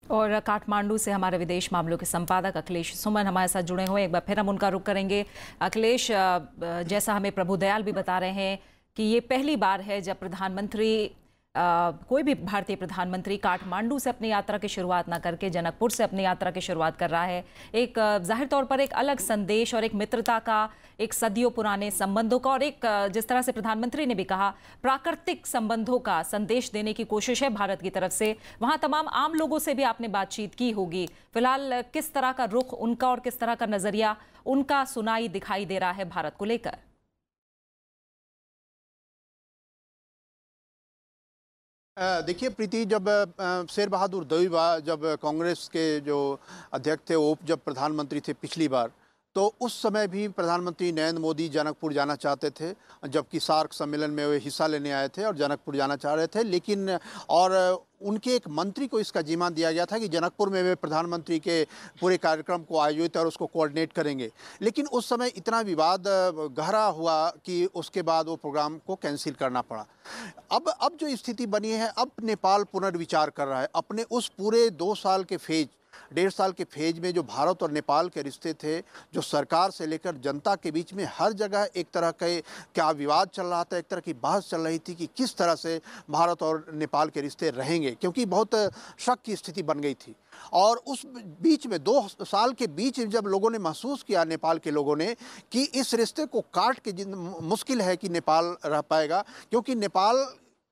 और काठमांडू से हमारे विदेश मामलों के संपादक अखिलेश सुमन हमारे साथ जुड़े हुए, एक बार फिर हम उनका रुख करेंगे। अखिलेश, जैसा हमें प्रभुदयाल भी बता रहे हैं कि ये पहली बार है जब प्रधानमंत्री कोई भी भारतीय प्रधानमंत्री काठमांडू से अपनी यात्रा की शुरुआत ना करके जनकपुर से अपनी यात्रा की शुरुआत कर रहा है। एक जाहिर तौर पर एक अलग संदेश और एक मित्रता का, एक सदियों पुराने संबंधों का, और एक जिस तरह से प्रधानमंत्री ने भी कहा प्राकृतिक संबंधों का संदेश देने की कोशिश है भारत की तरफ से। वहां तमाम आम लोगों से भी आपने बातचीत की होगी। फिलहाल किस तरह का रुख उनका और किस तरह का नजरिया उनका सुनाई दिखाई दे रहा है भारत को लेकर? देखिए प्रीति, जब शेर बहादुर देउबा जब कांग्रेस के जो अध्यक्ष थे, वो जब प्रधानमंत्री थे पिछली बार, तो उस समय भी प्रधानमंत्री नरेंद्र मोदी जनकपुर जाना चाहते थे, जबकि सार्क सम्मेलन में वे हिस्सा लेने आए थे और जनकपुर जाना चाह रहे थे, लेकिन और उनके एक मंत्री को इसका जिम्मा दिया गया था कि जनकपुर में वे प्रधानमंत्री के पूरे कार्यक्रम को आयोजित और उसको कोऑर्डिनेट करेंगे। लेकिन उस समय इतना विवाद गहरा हुआ कि उसके बाद वो प्रोग्राम को कैंसिल करना पड़ा। अब जो स्थिति बनी है, अब नेपाल पुनर्विचार कर रहा है अपने उस पूरे 2 साल के फेज, 1.5 साल के फेज में जो भारत और नेपाल के रिश्ते थे, जो सरकार से लेकर जनता के बीच में हर जगह एक तरह के क्या विवाद चल रहा था, एक तरह की बहस चल रही थी कि किस तरह से भारत और नेपाल के रिश्ते रहेंगे, क्योंकि बहुत शक की स्थिति बन गई थी। और उस बीच में 2 साल के बीच में जब लोगों ने महसूस किया, नेपाल के लोगों ने, कि इस रिश्ते को काट के मुश्किल है कि नेपाल रह पाएगा, क्योंकि नेपाल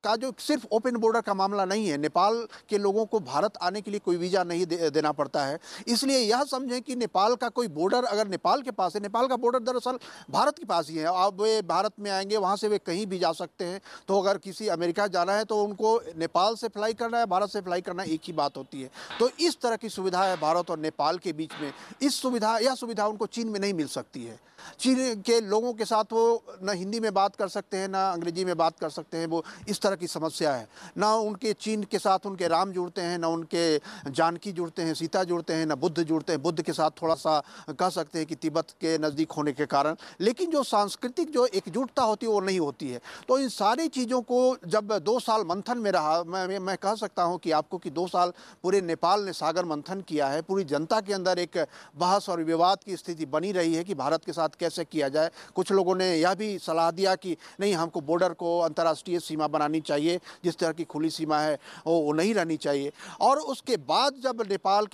का जो सिर्फ ओपन बॉर्डर का मामला नहीं है, नेपाल के लोगों को भारत आने के लिए कोई वीज़ा नहीं देना पड़ता है। इसलिए यह समझें कि नेपाल का कोई बॉर्डर अगर नेपाल के पास है, नेपाल का बॉर्डर दरअसल भारत के पास ही है। अब वे भारत में आएंगे, वहाँ से वे कहीं भी जा सकते हैं। तो अगर किसी अमेरिका जाना है तो उनको नेपाल से फ्लाई करना है, भारत से फ्लाई करना एक ही बात होती है। तो इस तरह की सुविधा है भारत और नेपाल के बीच में। यह सुविधा उनको चीन में नहीं मिल सकती है। चीन के लोगों के साथ वो न हिंदी में बात कर सकते हैं, ना अंग्रेजी में बात कर सकते हैं। वो इस तरह की समस्या है। ना उनके चीन के साथ उनके राम जुड़ते हैं, ना उनके जानकी जुड़ते हैं, सीता जुड़ते हैं, ना बुद्ध जुड़ते हैं। बुद्ध के साथ थोड़ा सा कह सकते हैं कि तिब्बत के नज़दीक होने के कारण, लेकिन जो सांस्कृतिक जो एकजुटता होती है वो नहीं होती है। तो इन सारी चीज़ों को जब 2 साल मंथन में रहा, मैं कह सकता हूँ कि आपको कि 2 साल पूरे नेपाल ने सागर मंथन किया है। पूरी जनता के अंदर एक बहस और विवाद की स्थिति बनी रही है कि भारत के साथ कैसे किया जाए। कुछ लोगों ने यह भी सलाह दिया कि नहीं, हमको बॉर्डर को अंतर्राष्ट्रीय सीमा बनानी चाहिए, जिस तरह की खुली सीमा है वो नहीं रहनी चाहिए। और उसके बाद जब नेपाल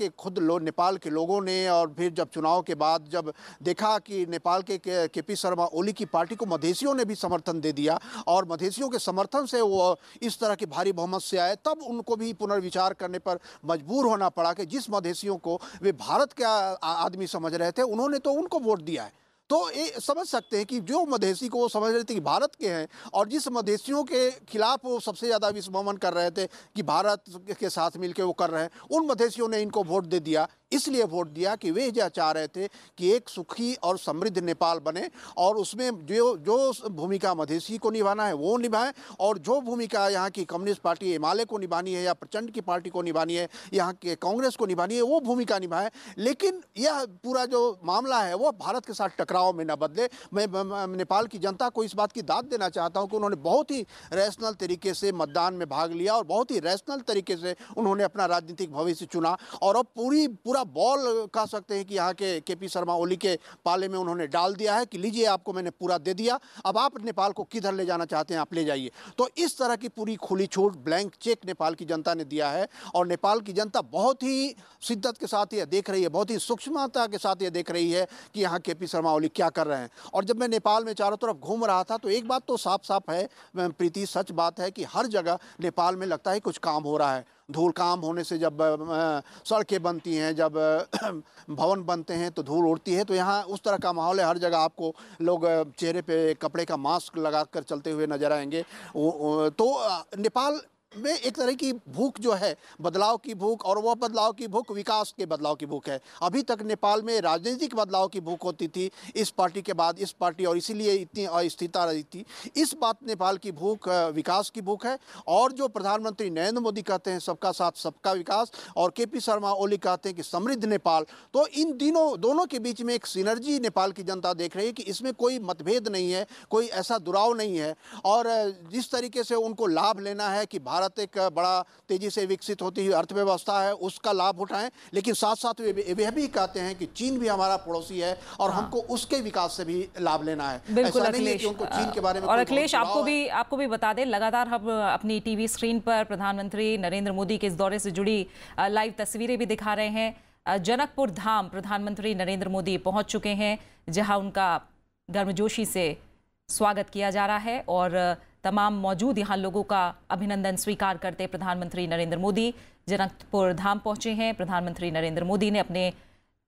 के लोगों ने, और फिर जब चुनाव के बाद जब देखा कि नेपाल के केपी शर्मा ओली की पार्टी को मधेसियों ने भी समर्थन दे दिया और मधेसियों के समर्थन से वो इस तरह के भारी बहुमत से आए, तब उनको भी पुनर्विचार करने पर मजबूर होना पड़ा कि जिस मधेसियों को वे भारत के आदमी समझ रहे थे, उन्होंने तो उनको वोट दिया है। तो ये समझ सकते हैं कि जो मधेसी को वो समझ रहे थे कि भारत के हैं, और जिस मधेसियों के खिलाफ वो सबसे ज़्यादा विस्मरण कर रहे थे कि भारत के साथ मिलकर वो कर रहे हैं, उन मधेसियों ने इनको वोट दे दिया। इसलिए वोट दिया कि वे यह चाह रहे थे कि एक सुखी और समृद्ध नेपाल बने, और उसमें जो भूमिका मधेसी को निभाना है वो निभाएं, और जो भूमिका यहाँ की कम्युनिस्ट पार्टी एमाले को निभानी है, या प्रचंड की पार्टी को निभानी है, यहाँ के कांग्रेस को निभानी है, वो भूमिका निभाएं। लेकिन यह पूरा जो मामला है वो भारत के साथ टकराव में न बदले। मैं नेपाल की जनता को इस बात की दाद देना चाहता हूँ कि उन्होंने बहुत ही रैशनल तरीके से मतदान में भाग लिया, और बहुत ही रैशनल तरीके से उन्होंने अपना राजनीतिक भविष्य चुना। और अब पूरा बॉल कह सकते हैं कि यहाँ के केपी शर्मा ओली के पाले में उन्होंने डाल दिया है कि लीजिए, आपको मैंने पूरा दे दिया, अब आप नेपाल को किधर ले जाना चाहते हैं आप ले जाइए। तो इस तरह की पूरी खुली छूट, ब्लैंक चेक नेपाल की जनता ने दिया है, और नेपाल की जनता बहुत ही शिद्दत के साथ ये देख रही है, बहुत ही सूक्ष्मता के साथ ये देख रही है कि यहाँ केपी शर्मा ओली क्या कर रहे हैं। और जब मैं नेपाल में चारों तरफ घूम रहा था तो एक बात तो साफ साफ है प्रीति, सच बात है कि हर जगह नेपाल में लगता है कुछ काम हो रहा है। धूल काम होने से जब सड़कें बनती हैं, जब भवन बनते हैं तो धूल उड़ती है। तो यहाँ उस तरह का माहौल है। हर जगह आपको लोग चेहरे पे कपड़े का मास्क लगाकर चलते हुए नजर आएंगे। तो नेपाल में एक तरह की भूख जो है, बदलाव की भूख, और वह बदलाव की भूख विकास के बदलाव की भूख है। अभी तक नेपाल में राजनीतिक बदलाव की भूख होती थी, इस पार्टी के बाद इस पार्टी, और इसीलिए इतनी अस्थिरता रही थी। इस बात नेपाल की भूख विकास की भूख है। और जो प्रधानमंत्री नरेंद्र मोदी कहते हैं सबका साथ सबका विकास, और केपी शर्मा ओली कहते हैं कि समृद्ध नेपाल, तो इन दोनों के बीच में एक सिनर्जी नेपाल की जनता देख रही है कि इसमें कोई मतभेद नहीं है, कोई ऐसा दुराव नहीं है। और जिस तरीके से उनको लाभ लेना है कि भारत एक बड़ा तेजी से विकसित होती हुई अर्थव्यवस्था है, उसका लाभ उठाएं, लेकिन साथ साथ वे भी कहते हैं कि चीन भी हमारा पड़ोसी है और हमको उसके विकास से भी लाभ लेना है। बिल्कुल अखिलेश, उनको चीन के बारे में, और अखिलेश आपको भी बता दें, लगातार हम अपनी टीवी स्क्रीन पर प्रधानमंत्री नरेंद्र मोदी के इस दौरे से जुड़ी लाइव तस्वीरें भी दिखा रहे हैं। जनकपुर धाम प्रधानमंत्री नरेंद्र मोदी पहुंच चुके हैं, जहां उनका गर्मजोशी से स्वागत किया जा रहा है, और तमाम मौजूद यहाँ लोगों का अभिनंदन स्वीकार करते प्रधानमंत्री नरेंद्र मोदी जनकपुर धाम पहुंचे हैं। प्रधानमंत्री नरेंद्र मोदी ने अपने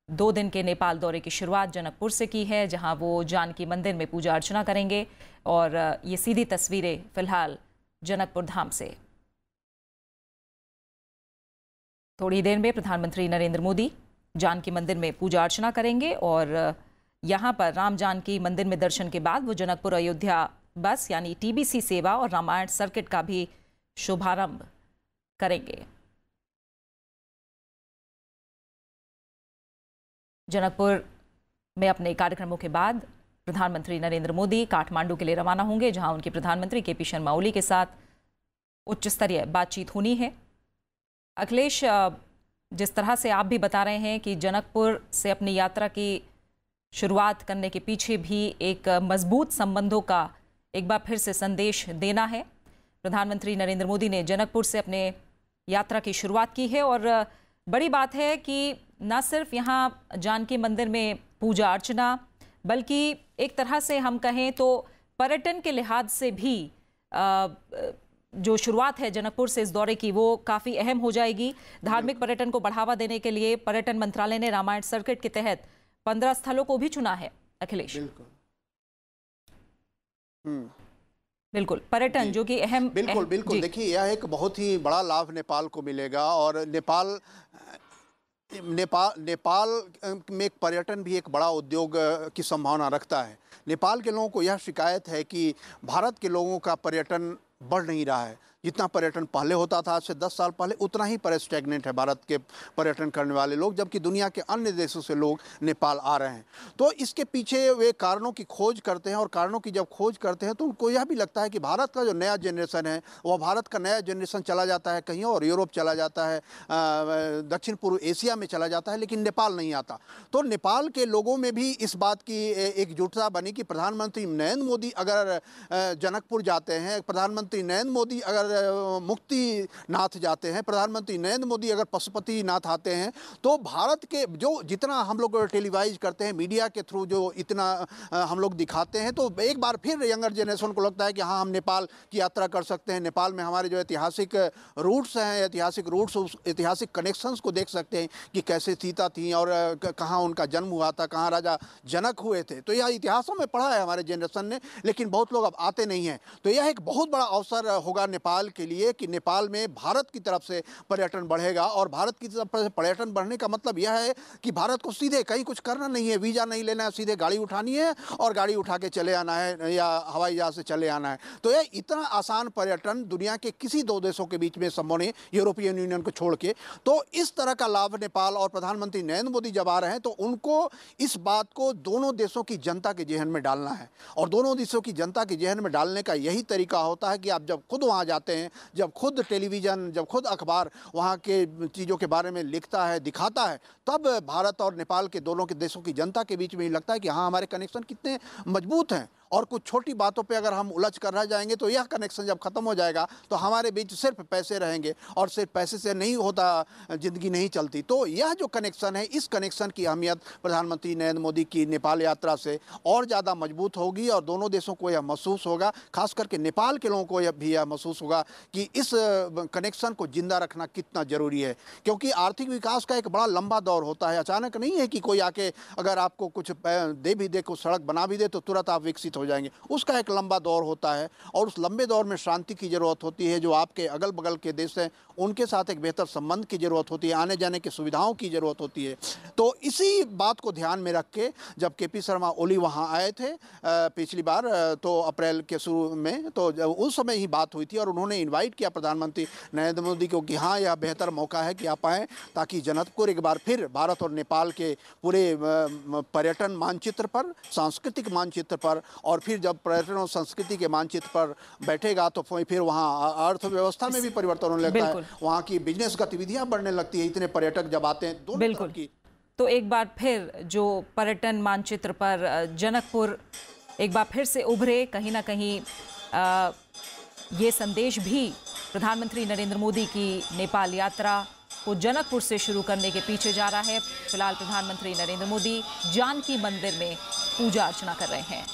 2 दिन के नेपाल दौरे की शुरुआत जनकपुर से की है, जहां वो जानकी मंदिर में पूजा अर्चना करेंगे। और ये सीधी तस्वीरें फिलहाल जनकपुर धाम से। थोड़ी देर में प्रधानमंत्री नरेंद्र मोदी जानकी मंदिर में पूजा अर्चना करेंगे, और यहाँ पर राम जानकी मंदिर में दर्शन के बाद वो जनकपुर अयोध्या बस यानी टीबीसी सेवा और रामायण सर्किट का भी शुभारंभ करेंगे। जनकपुर में अपने कार्यक्रमों के बाद प्रधानमंत्री नरेंद्र मोदी काठमांडू के लिए रवाना होंगे, जहां उनके प्रधानमंत्री केपी शर्मा ओली के साथ उच्च स्तरीय बातचीत होनी है। अखिलेश, जिस तरह से आप भी बता रहे हैं कि जनकपुर से अपनी यात्रा की शुरुआत करने के पीछे भी एक मजबूत संबंधों का एक बार फिर से संदेश देना है। प्रधानमंत्री नरेंद्र मोदी ने जनकपुर से अपने यात्रा की शुरुआत की है और बड़ी बात है कि न सिर्फ यहाँ जानकी मंदिर में पूजा अर्चना, बल्कि एक तरह से हम कहें तो पर्यटन के लिहाज से भी जो शुरुआत है जनकपुर से इस दौरे की वो काफ़ी अहम हो जाएगी। धार्मिक पर्यटन को बढ़ावा देने के लिए पर्यटन मंत्रालय ने रामायण सर्किट के तहत 15 स्थलों को भी चुना है। अखिलेश, बिल्कुल पर्यटन जो कि अहम बिल्कुल देखिए, यह एक बहुत ही बड़ा लाभ नेपाल को मिलेगा और नेपाल में एक पर्यटन भी एक बड़ा उद्योग की संभावना रखता है। नेपाल के लोगों को यह शिकायत है कि भारत के लोगों का पर्यटन बढ़ नहीं रहा है। जितना पर्यटन पहले होता था आज से 10 साल पहले, उतना ही स्टैग्नेंट है भारत के पर्यटन करने वाले लोग, जबकि दुनिया के अन्य देशों से लोग नेपाल आ रहे हैं। तो इसके पीछे वे कारणों की खोज करते हैं और कारणों की जब खोज करते हैं तो उनको यह भी लगता है कि भारत का जो नया जनरेशन है वह भारत का नया जनरेशन चला जाता है कहीं और, यूरोप चला जाता है, दक्षिण पूर्व एशिया में चला जाता है, लेकिन नेपाल नहीं आता। तो नेपाल के लोगों में भी इस बात की एकजुटता बनी कि प्रधानमंत्री नरेंद्र मोदी अगर जनकपुर जाते हैं, प्रधानमंत्री नरेंद्र मोदी अगर मुक्तिनाथ जाते हैं, प्रधानमंत्री नरेंद्र मोदी अगर पशुपतिनाथ आते हैं, तो भारत के जो जितना हम लोग टेलीवाइज करते हैं, मीडिया के थ्रू जो इतना हम लोग दिखाते हैं, तो एक बार फिर यंगर जनरेशन को लगता है कि हाँ, हम नेपाल की यात्रा कर सकते हैं। नेपाल में हमारे जो ऐतिहासिक रूट्स हैं, ऐतिहासिक कनेक्शंस को देख सकते हैं कि कैसे सीता थी और कहाँ उनका जन्म हुआ था, कहाँ राजा जनक हुए थे। तो यह इतिहासों में पढ़ा है हमारे जनरेशन ने, लेकिन बहुत लोग अब आते नहीं हैं। तो यह एक बहुत बड़ा अवसर होगा नेपाल के लिए कि नेपाल में भारत की तरफ से पर्यटन बढ़ेगा। और भारत की तरफ से पर्यटन बढ़ने का मतलब यह है कि भारत को सीधे कहीं कुछ करना नहीं है, वीजा नहीं लेना है, सीधे गाड़ी उठानी है और गाड़ी उठा के चले आना है या हवाई जहाज से चले आना है। तो यह इतना आसान पर्यटन दुनिया के किसी दो देशों के बीच में संभव नहीं, यूरोपियन यूनियन को छोड़ के। तो इस तरह का लाभ नेपाल और प्रधानमंत्री नरेंद्र मोदी जब आ रहे हैं तो उनको इस बात को दोनों देशों की जनता के जेहन में डालना है। और दोनों देशों की जनता के जेहन में डालने का यही तरीका होता है कि आप जब खुद वहाँ जाते हैं, जब खुद टेलीविज़न, जब खुद अखबार वहाँ के चीज़ों के बारे में लिखता है, दिखाता है, तब भारत और नेपाल के दोनों के देशों की जनता के बीच में लगता है कि हाँ, हमारे कनेक्शन कितने मजबूत हैं। और कुछ छोटी बातों पे अगर हम उलझ कर रह जाएंगे तो यह कनेक्शन जब खत्म हो जाएगा तो हमारे बीच सिर्फ पैसे रहेंगे और सिर्फ पैसे से नहीं होता, ज़िंदगी नहीं चलती। तो यह जो कनेक्शन है, इस कनेक्शन की अहमियत प्रधानमंत्री नरेंद्र मोदी की नेपाल यात्रा से और ज़्यादा मजबूत होगी और दोनों देशों को यह महसूस होगा, खास करके नेपाल के लोगों को यह महसूस होगा कि इस कनेक्शन को जिंदा रखना कितना ज़रूरी है। क्योंकि आर्थिक विकास का एक बड़ा लंबा दौर होता है, अचानक नहीं है कि कोई आके अगर आपको कुछ दे भी दे, कुछ सड़क बना भी दे तो तुरंत आप विकसित हो जाएंगे। उसका एक लंबा दौर होता है और उस लंबे दौर में शांति की ज़रूरत होती है। जो आपके अगल बगल के देश हैं उनके साथ एक बेहतर संबंध की ज़रूरत होती है, आने जाने की सुविधाओं की ज़रूरत होती है। तो इसी बात को ध्यान में रख के जब केपी शर्मा ओली वहाँ आए थे पिछली बार, तो अप्रैल के शुरू में, तो जब उस समय ही बात हुई थी और उन्होंने इन्वाइट किया प्रधानमंत्री नरेंद्र मोदी को कि हाँ, यह बेहतर मौका है कि आप आएँ ताकि जनकपुर एक बार फिर भारत और नेपाल के पूरे पर्यटन मानचित्र पर, सांस्कृतिक मानचित्र पर, और फिर जब पर्यटन और संस्कृति के मानचित्र पर बैठेगा तो फिर वहाँ अर्थव्यवस्था में भी परिवर्तन होने लगता है, वहाँ की बिजनेस गतिविधियाँ बढ़ने लगती है, इतने पर्यटक जब आते हैं दोनों तरफ की। तो एक बार फिर जो पर्यटन मानचित्र पर जनकपुर एक बार फिर से उभरे, कहीं ना कहीं ये संदेश भी प्रधानमंत्री नरेंद्र मोदी की नेपाल यात्रा को जनकपुर से शुरू करने के पीछे जा रहा है। फिलहाल प्रधानमंत्री नरेंद्र मोदी जानकी मंदिर में पूजा अर्चना कर रहे हैं।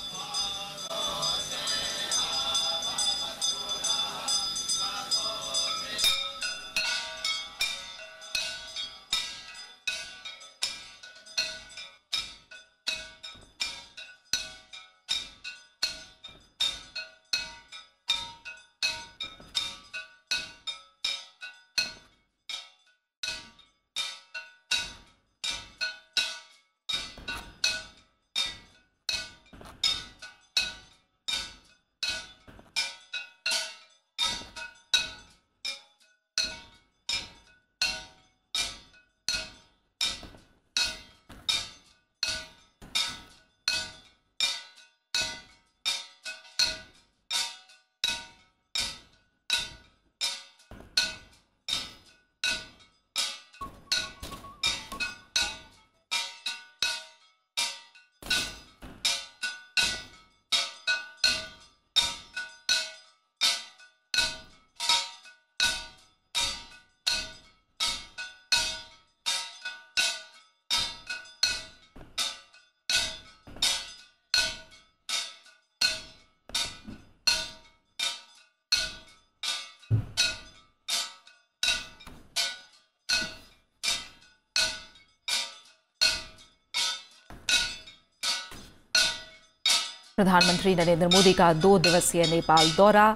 प्रधानमंत्री नरेंद्र मोदी का 2 दिवसीय नेपाल दौरा।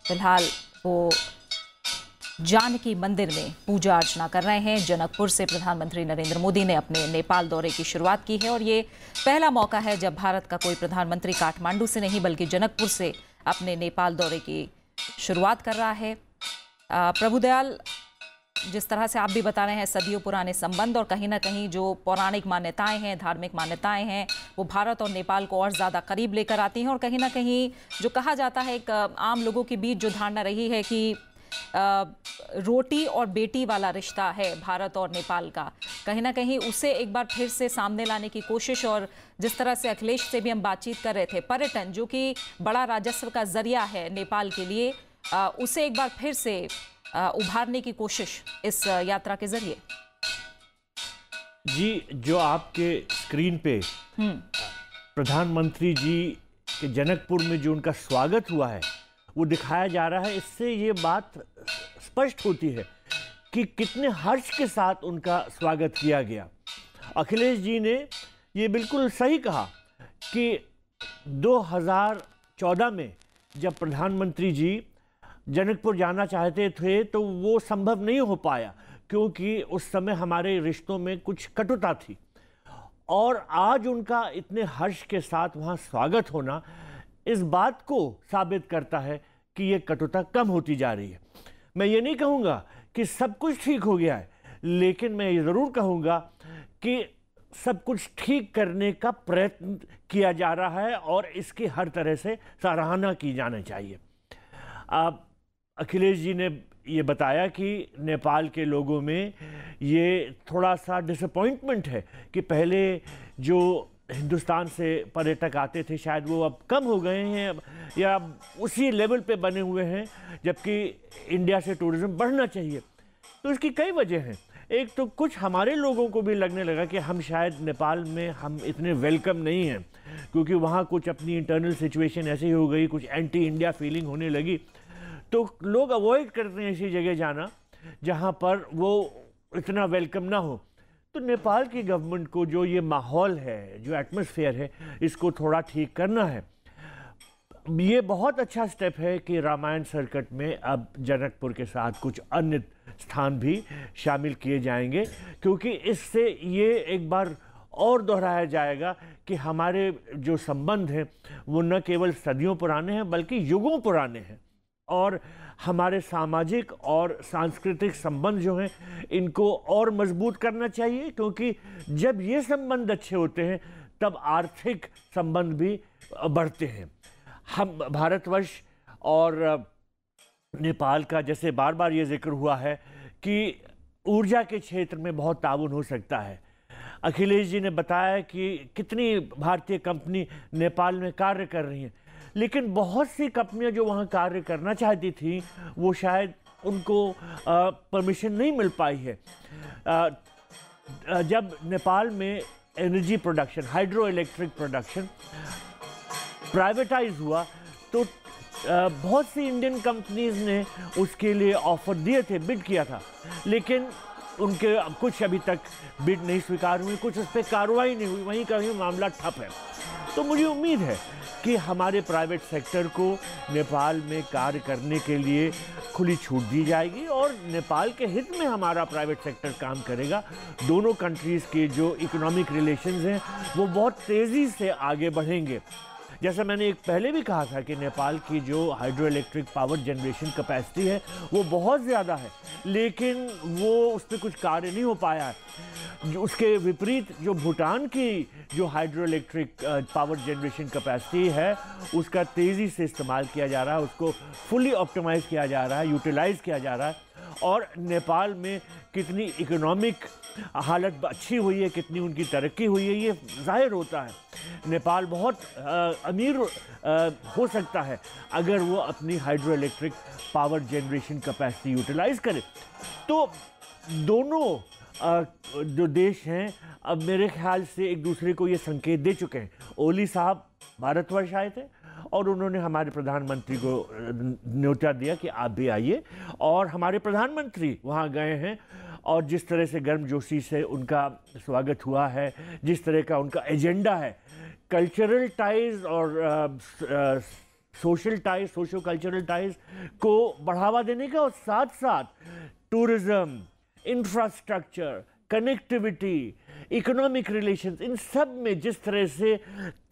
फिलहाल वो जानकी मंदिर में पूजा अर्चना कर रहे हैं। जनकपुर से प्रधानमंत्री नरेंद्र मोदी ने अपने नेपाल दौरे की शुरुआत की है और ये पहला मौका है जब भारत का कोई प्रधानमंत्री काठमांडू से नहीं बल्कि जनकपुर से अपने नेपाल दौरे की शुरुआत कर रहा है। प्रभुदयाल, जिस तरह से आप भी बता रहे हैं, सदियों पुराने संबंध और कहीं ना कहीं जो पौराणिक मान्यताएं हैं, धार्मिक मान्यताएं हैं, वो भारत और नेपाल को और ज़्यादा करीब लेकर आती हैं। और कहीं ना कहीं जो कहा जाता है, एक आम लोगों के बीच जो धारणा रही है कि रोटी और बेटी वाला रिश्ता है भारत और नेपाल का, कहीं ना कहीं उसे एक बार फिर से सामने लाने की कोशिश। और जिस तरह से अखिलेश से भी हम बातचीत कर रहे थे, पर्यटन जो कि बड़ा राजस्व का जरिया है नेपाल के लिए, उसे एक बार फिर से उभारने की कोशिश इस यात्रा के जरिए। जी, जो आपके स्क्रीन पे प्रधानमंत्री जी के जनकपुर में जो उनका स्वागत हुआ है वो दिखाया जा रहा है। इससे ये बात स्पष्ट होती है कि कितने हर्ष के साथ उनका स्वागत किया गया। अखिलेश जी ने ये बिल्कुल सही कहा कि 2014 में जब प्रधानमंत्री जी जनकपुर जाना चाहते थे तो वो संभव नहीं हो पाया, क्योंकि उस समय हमारे रिश्तों में कुछ कटुता थी। और आज उनका इतने हर्ष के साथ वहाँ स्वागत होना इस बात को साबित करता है कि ये कटुता कम होती जा रही है। मैं ये नहीं कहूँगा कि सब कुछ ठीक हो गया है, लेकिन मैं ये ज़रूर कहूँगा कि सब कुछ ठीक करने का प्रयत्न किया जा रहा है और इसकी हर तरह से सराहना की जानी चाहिए। अखिलेश जी ने ये बताया कि नेपाल के लोगों में ये थोड़ा सा डिसअपॉइंटमेंट है कि पहले जो हिंदुस्तान से पर्यटक आते थे शायद वो अब कम हो गए हैं या उसी लेवल पे बने हुए हैं, जबकि इंडिया से टूरिज्म बढ़ना चाहिए। तो इसकी कई वजह हैं। एक तो कुछ हमारे लोगों को भी लगने लगा कि हम शायद नेपाल में हम इतने वेलकम नहीं हैं, क्योंकि वहाँ कुछ अपनी इंटरनल सिचुएशन ऐसी हो गई, कुछ एंटी इंडिया फीलिंग होने लगी। तो लोग अवॉइड करते हैं ऐसी जगह जाना जहाँ पर वो इतना वेलकम ना हो। तो नेपाल की गवर्नमेंट को जो ये माहौल है, जो एटमॉस्फेयर है, इसको थोड़ा ठीक करना है। ये बहुत अच्छा स्टेप है कि रामायण सर्किट में अब जनकपुर के साथ कुछ अन्य स्थान भी शामिल किए जाएंगे, क्योंकि इससे ये एक बार और दोहराया जाएगा कि हमारे जो संबंध हैं वो न केवल सदियों पुराने हैं बल्कि युगों पुराने हैं। और हमारे सामाजिक और सांस्कृतिक संबंध जो हैं इनको और मजबूत करना चाहिए, क्योंकि जब ये संबंध अच्छे होते हैं तब आर्थिक संबंध भी बढ़ते हैं। हम भारतवर्ष और नेपाल का जैसे बार बार ये जिक्र हुआ है कि ऊर्जा के क्षेत्र में बहुत ताउन हो सकता है। अखिलेश जी ने बताया कि कितनी भारतीय कंपनी नेपाल में कार्य कर रही हैं, लेकिन बहुत सी कंपनियां जो वहाँ कार्य करना चाहती थी वो शायद उनको परमिशन नहीं मिल पाई है। जब नेपाल में energy production, hydro electric production privatise हुआ तो बहुत सी इंडियन कंपनीज ने उसके लिए ऑफर दिए थे, बिड किया था, लेकिन उनके कुछ अभी तक बिड नहीं स्वीकार हुई, कुछ उस पर कार्रवाई नहीं हुई, वहीं का वहीं मामला ठप है। तो मुझे उम्मीद है कि हमारे प्राइवेट सेक्टर को नेपाल में कार्य करने के लिए खुली छूट दी जाएगी और नेपाल के हित में हमारा प्राइवेट सेक्टर काम करेगा। दोनों कंट्रीज़ के जो इकोनॉमिक रिलेशंस हैं वो बहुत तेज़ी से आगे बढ़ेंगे। जैसा मैंने एक पहले भी कहा था कि नेपाल की जो hydro electric power generation capacity है वो बहुत ज़्यादा है, लेकिन वो उस पर कुछ कार्य नहीं हो पाया है। उसके विपरीत जो भूटान की जो hydro electric power generation capacity है उसका तेज़ी से इस्तेमाल किया जा रहा है, उसको फुली ऑप्टिमाइज़ किया जा रहा है, यूटिलाइज़ किया जा रहा है। और नेपाल में कितनी इकोनॉमिक हालत अच्छी हुई है, कितनी उनकी तरक्की हुई है, ये जाहिर होता है। नेपाल बहुत अमीर हो सकता है अगर वो अपनी hydro electric power generation capacity utilise करे। तो दोनों जो देश हैं अब मेरे ख्याल से एक दूसरे को ये संकेत दे चुके हैं। ओली साहब भारतवर्ष आए थे और उन्होंने हमारे प्रधानमंत्री को न्योता दिया कि आप भी आइए, और हमारे प्रधानमंत्री वहाँ गए हैं और जिस तरह से गर्मजोशी से उनका स्वागत हुआ है, जिस तरह का उनका एजेंडा है कल्चरल टाइज और social ties, socio cultural ties को बढ़ावा देने का, और साथ साथ tourism, infrastructure, connectivity, economic relations, इन सब में जिस तरह से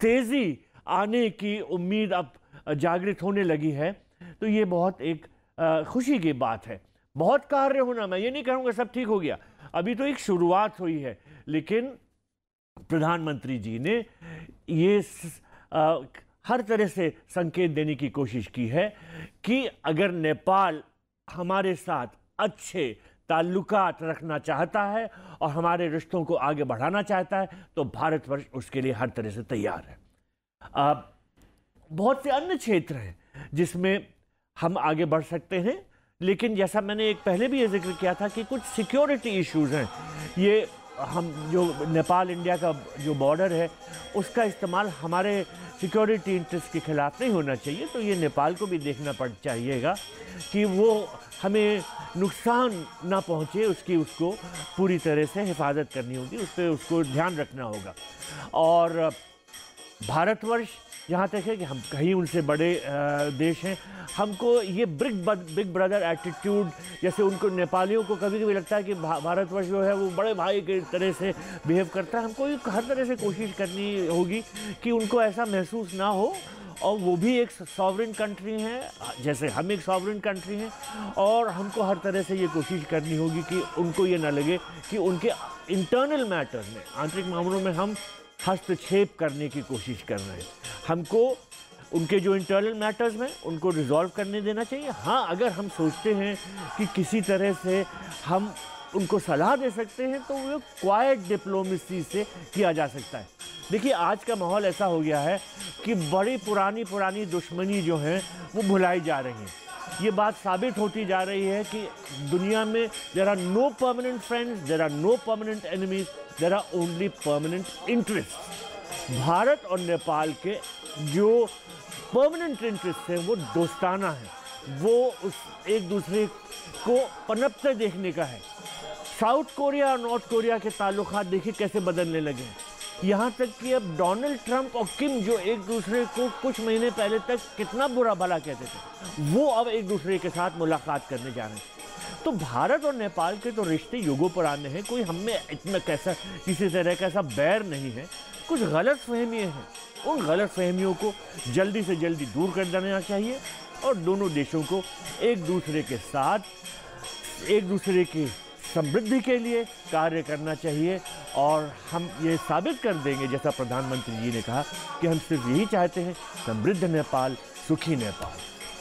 तेज़ी आने की उम्मीद अब जागृत होने लगी है, तो ये बहुत एक खुशी की बात है। बहुत कार्य होना, मैं ये नहीं कहूँगा सब ठीक हो गया, अभी तो एक शुरुआत हुई है, लेकिन प्रधानमंत्री जी ने ये हर तरह से संकेत देने की कोशिश की है कि अगर नेपाल हमारे साथ अच्छे ताल्लुकात रखना चाहता है और हमारे रिश्तों को आगे बढ़ाना चाहता है, तो भारतवर्ष उसके लिए हर तरह से तैयार है। बहुत से अन्य क्षेत्र हैं जिसमें हम आगे बढ़ सकते हैं, लेकिन जैसा मैंने एक पहले भी ये जिक्र किया था कि कुछ सिक्योरिटी इश्यूज हैं। ये हम जो नेपाल इंडिया का जो बॉर्डर है, उसका इस्तेमाल हमारे सिक्योरिटी इंटरेस्ट के खिलाफ नहीं होना चाहिए, तो ये नेपाल को भी देखना चाहिएगा कि वो हमें नुकसान ना पहुँचे, उसको पूरी तरह से हिफाजत करनी होगी, उस पर उसको ध्यान रखना होगा। और भारतवर्ष जहाँ तक है कि हम कहीं उनसे बड़े देश हैं, हमको ये बिग ब्रदर एटीट्यूड, जैसे उनको नेपालियों को कभी कभी लगता है कि भारतवर्ष जो है वो बड़े भाई की तरह से बिहेव करता है, हमको हर तरह से कोशिश करनी होगी कि उनको ऐसा महसूस ना हो, और वो भी एक सॉवरेन कंट्री हैं जैसे हम एक सॉवरेन कंट्री हैं, और हमको हर तरह से ये कोशिश करनी होगी कि उनको ये ना लगे कि उनके इंटरनल मैटर्स में, आंतरिक मामलों में हम हस्तक्षेप करने की कोशिश कर रहे हैं। हमको उनके जो इंटरनल मैटर्स में उनको रिजॉल्व करने देना चाहिए। हाँ, अगर हम सोचते हैं कि किसी तरह से हम उनको सलाह दे सकते हैं, तो वो क्वाइट डिप्लोमेसी से किया जा सकता है। देखिए, आज का माहौल ऐसा हो गया है कि बड़ी पुरानी दुश्मनी जो है वो भुलाई जा रही है। ये बात साबित होती जा रही है कि दुनिया में there are no permanent friends, there are no permanent enemies, there are only permanent interest. Bharat और नेपाल के जो परमानेंट इंटरेस्ट हैं वो दोस्ताना है, वो उस एक दूसरे को पनपते देखने का है। साउथ कोरिया और नॉर्थ कोरिया के ताल्लुकात देखिए कैसे बदलने लगे हैं। यहाँ तक कि अब डोनाल्ड ट्रंप और किम, जो एक दूसरे को कुछ महीने पहले तक कितना बुरा भला कहते थे, वो अब एक दूसरे के साथ मुलाकात करने जा रहे हैं। तो भारत और नेपाल के तो रिश्ते युगों पुराने हैं, कोई हमें इतना किसी तरह का ऐसा बैर नहीं है। कुछ गलत फहमियाँ हैं, उन गलत फहमियों को जल्दी से जल्दी दूर कर देना चाहिए, और दोनों देशों को एक दूसरे के साथ एक दूसरे की समृद्धि के लिए कार्य करना चाहिए। और हम ये साबित कर देंगे, जैसा प्रधानमंत्री जी ने कहा, कि हम सिर्फ यही चाहते हैं, समृद्ध नेपाल, सुखी नेपाल।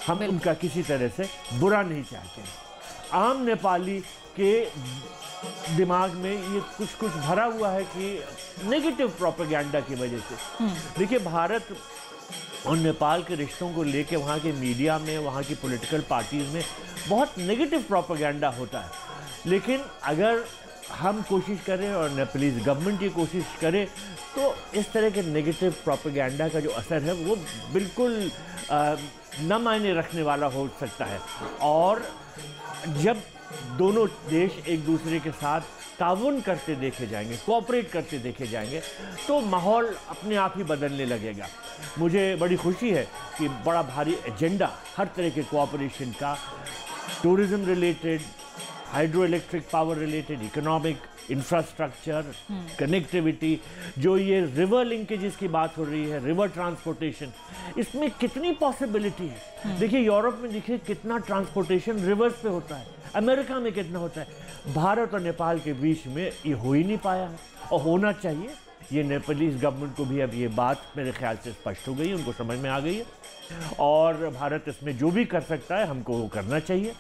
हम उनका किसी तरह से बुरा नहीं चाहते हैं। आम नेपाली के दिमाग में ये कुछ भरा हुआ है कि नेगेटिव प्रोपेगेंडा की वजह से। देखिए, भारत और नेपाल के रिश्तों को लेके वहाँ के मीडिया में, वहाँ की पॉलिटिकल पार्टीज में बहुत नेगेटिव प्रोपेगेंडा होता है, लेकिन अगर हम कोशिश करें और नेपालीज गवर्नमेंट की कोशिश करे, तो इस तरह के नेगेटिव प्रोपेगेंडा का जो असर है वो बिल्कुल न मायने रखने वाला हो सकता है। और जब दोनों देश एक दूसरे के साथ ताउन करते देखे जाएंगे, कोऑपरेट करते देखे जाएंगे, तो माहौल अपने आप ही बदलने लगेगा। मुझे बड़ी खुशी है कि बड़ा भारी एजेंडा हर तरह के कोऑपरेशन का, tourism related, hydro electric power related, economic, infrastructure, connectivity, जो ये रिवर लिंकेजेस की बात हो रही है, रिवर ट्रांसपोर्टेशन, इसमें कितनी पॉसिबिलिटी है। देखिए, यूरोप में देखिए कितना ट्रांसपोर्टेशन रिवर्स पे होता है, अमेरिका में कितना होता है। भारत और नेपाल के बीच में ये हो ही नहीं पाया है, और होना चाहिए। ये नेपालीज गवर्नमेंट को भी अब ये बात मेरे ख्याल से स्पष्ट हो गई है, उनको समझ में आ गई है, और भारत इसमें जो भी कर सकता है हमको वो करना चाहिए।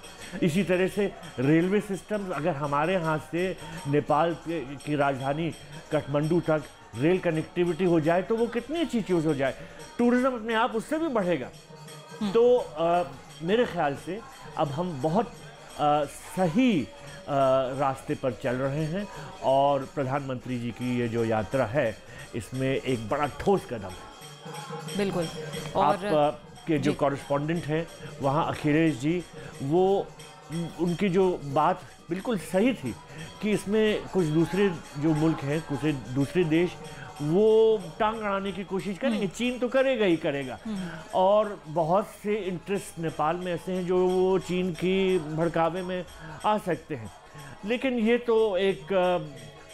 इसी तरह से रेलवे सिस्टम, अगर हमारे यहाँ से नेपाल की राजधानी काठमांडू तक रेल कनेक्टिविटी हो जाए तो वो कितनी अच्छी चीज़ हो जाए। टूरिज्म अपने आप उससे भी बढ़ेगा। तो मेरे ख्याल से अब हम बहुत सही रास्ते पर चल रहे हैं, और प्रधानमंत्री जी की ये जो यात्रा है, इसमें एक बड़ा ठोस कदम है। बिल्कुल। और आप के जो कॉरेस्पॉन्डेंट हैं वहाँ, अखिलेश जी, वो उनकी जो बात बिल्कुल सही थी कि इसमें कुछ दूसरे जो मुल्क हैं, कुछ दूसरे देश, वो टांग अड़ाने की कोशिश करेंगे। चीन तो करेगा ही करेगा, और बहुत से इंटरेस्ट नेपाल में ऐसे हैं जो वो चीन की भड़कावे में आ सकते हैं। लेकिन ये तो एक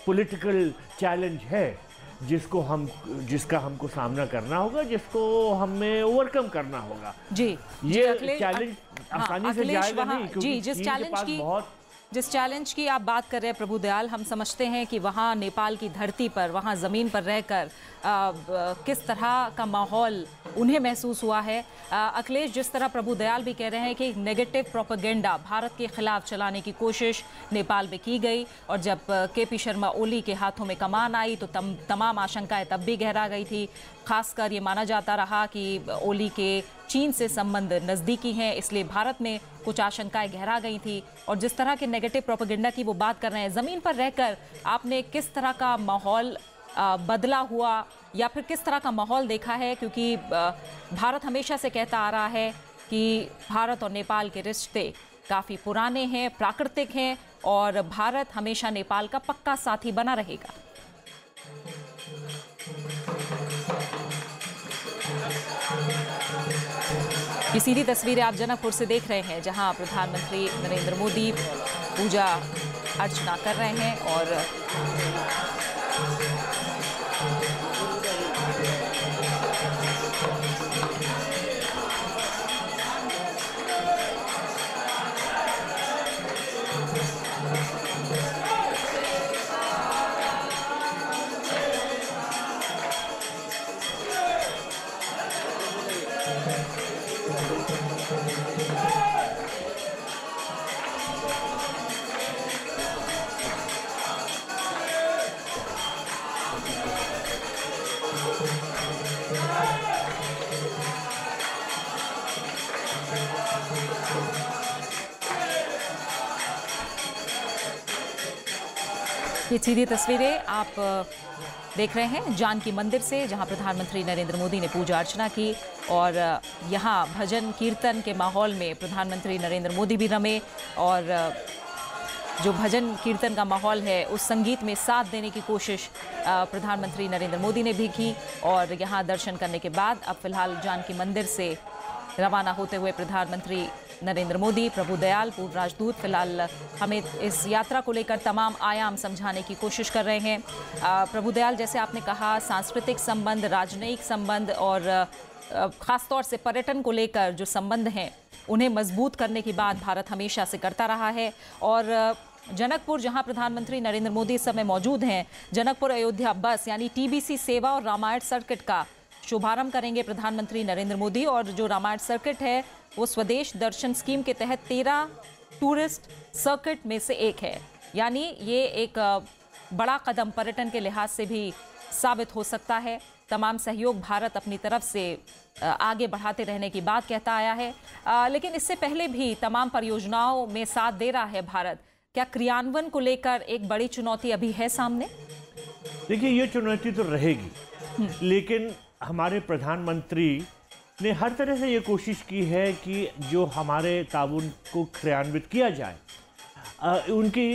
पॉलिटिकल चैलेंज है जिसका हमको सामना करना होगा, जिसको हमें ओवरकम करना होगा। जी, ये चैलेंज आसानी से जाएगा नहीं, क्योंकि जिस चैलेंज की आप बात कर रहे हैं प्रभु दयाल, हम समझते हैं कि वहाँ नेपाल की धरती पर, वहाँ ज़मीन पर रहकर किस तरह का माहौल उन्हें महसूस हुआ है। अखिलेश, जिस तरह प्रभु दयाल भी कह रहे हैं कि नेगेटिव प्रोपेगेंडा भारत के खिलाफ चलाने की कोशिश नेपाल में की गई, और जब केपी शर्मा ओली के हाथों में कमान आई तो तमाम आशंकाएं तब भी गहरा गई थी। खासकर ये माना जाता रहा कि ओली के चीन से संबंध नज़दीकी हैं, इसलिए भारत में कुछ आशंकाएं गहरा गई थी। और जिस तरह के नेगेटिव प्रोपेगेंडा की वो बात कर रहे हैं, ज़मीन पर रहकर आपने किस तरह का माहौल बदला हुआ, या फिर किस तरह का माहौल देखा है? क्योंकि भारत हमेशा से कहता आ रहा है कि भारत और नेपाल के रिश्ते काफ़ी पुराने हैं, प्राकृतिक हैं, और भारत हमेशा नेपाल का पक्का साथी बना रहेगा। ये सीधी तस्वीरें आप जनकपुर से देख रहे हैं, जहां प्रधानमंत्री नरेंद्र मोदी पूजा अर्चना कर रहे हैं। और ये सीधी तस्वीरें आप देख रहे हैं जानकी मंदिर से, जहां प्रधानमंत्री नरेंद्र मोदी ने पूजा अर्चना की, और यहां भजन कीर्तन के माहौल में प्रधानमंत्री नरेंद्र मोदी भी रमे, और जो भजन कीर्तन का माहौल है उस संगीत में साथ देने की कोशिश प्रधानमंत्री नरेंद्र मोदी ने भी की। और यहां दर्शन करने के बाद अब फिलहाल जानकी मंदिर से रवाना होते हुए प्रधानमंत्री नरेंद्र मोदी, प्रभु दयाल, पूर्व राजदूत, फिलहाल हमें इस यात्रा को लेकर तमाम आयाम समझाने की कोशिश कर रहे हैं। प्रभु दयाल, जैसे आपने कहा, सांस्कृतिक संबंध, राजनयिक संबंध और ख़ासतौर से पर्यटन को लेकर जो संबंध हैं उन्हें मजबूत करने की बात भारत हमेशा से करता रहा है। और जनकपुर, जहां प्रधानमंत्री नरेंद्र मोदी इस समय मौजूद हैं, जनकपुर अयोध्या बस यानी TBC सेवा और रामायण सर्किट का शुभारंभ करेंगे प्रधानमंत्री नरेंद्र मोदी। और जो रामायण सर्किट है वो स्वदेश दर्शन स्कीम के तहत 13 टूरिस्ट सर्किट में से एक है, यानी ये एक बड़ा कदम पर्यटन के लिहाज से भी साबित हो सकता है। तमाम सहयोग भारत अपनी तरफ से आगे बढ़ाते रहने की बात कहता आया है, लेकिन इससे पहले भी तमाम परियोजनाओं में साथ दे रहा है भारत। क्या क्रियान्वयन को लेकर एक बड़ी चुनौती अभी है सामने? देखिए, ये चुनौती तो रहेगी, लेकिन हमारे प्रधानमंत्री ने हर तरह से ये कोशिश की है कि जो हमारे ताउन को क्रियान्वित किया जाए। उनकी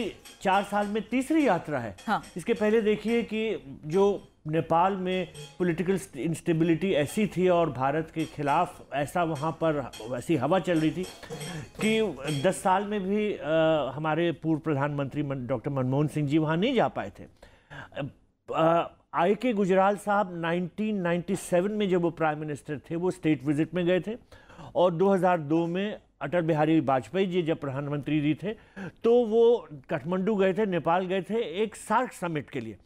4 साल में तीसरी यात्रा है। हाँ। इसके पहले देखिए कि जो नेपाल में पॉलिटिकल इंस्टेबिलिटी ऐसी थी और भारत के खिलाफ ऐसा वहाँ पर ऐसी हवा चल रही थी कि 10 साल में भी हमारे पूर्व प्रधानमंत्री डॉक्टर मनमोहन सिंह जी वहाँ नहीं जा पाए थे। I.K. गुजराल साहब 1997 में जब वो प्राइम मिनिस्टर थे वो स्टेट विजिट में गए थे, और 2002 में अटल बिहारी वाजपेयी जी जब प्रधानमंत्री जी थे तो वो काठमांडू गए थे, नेपाल गए थे एक सार्क समिट के लिए।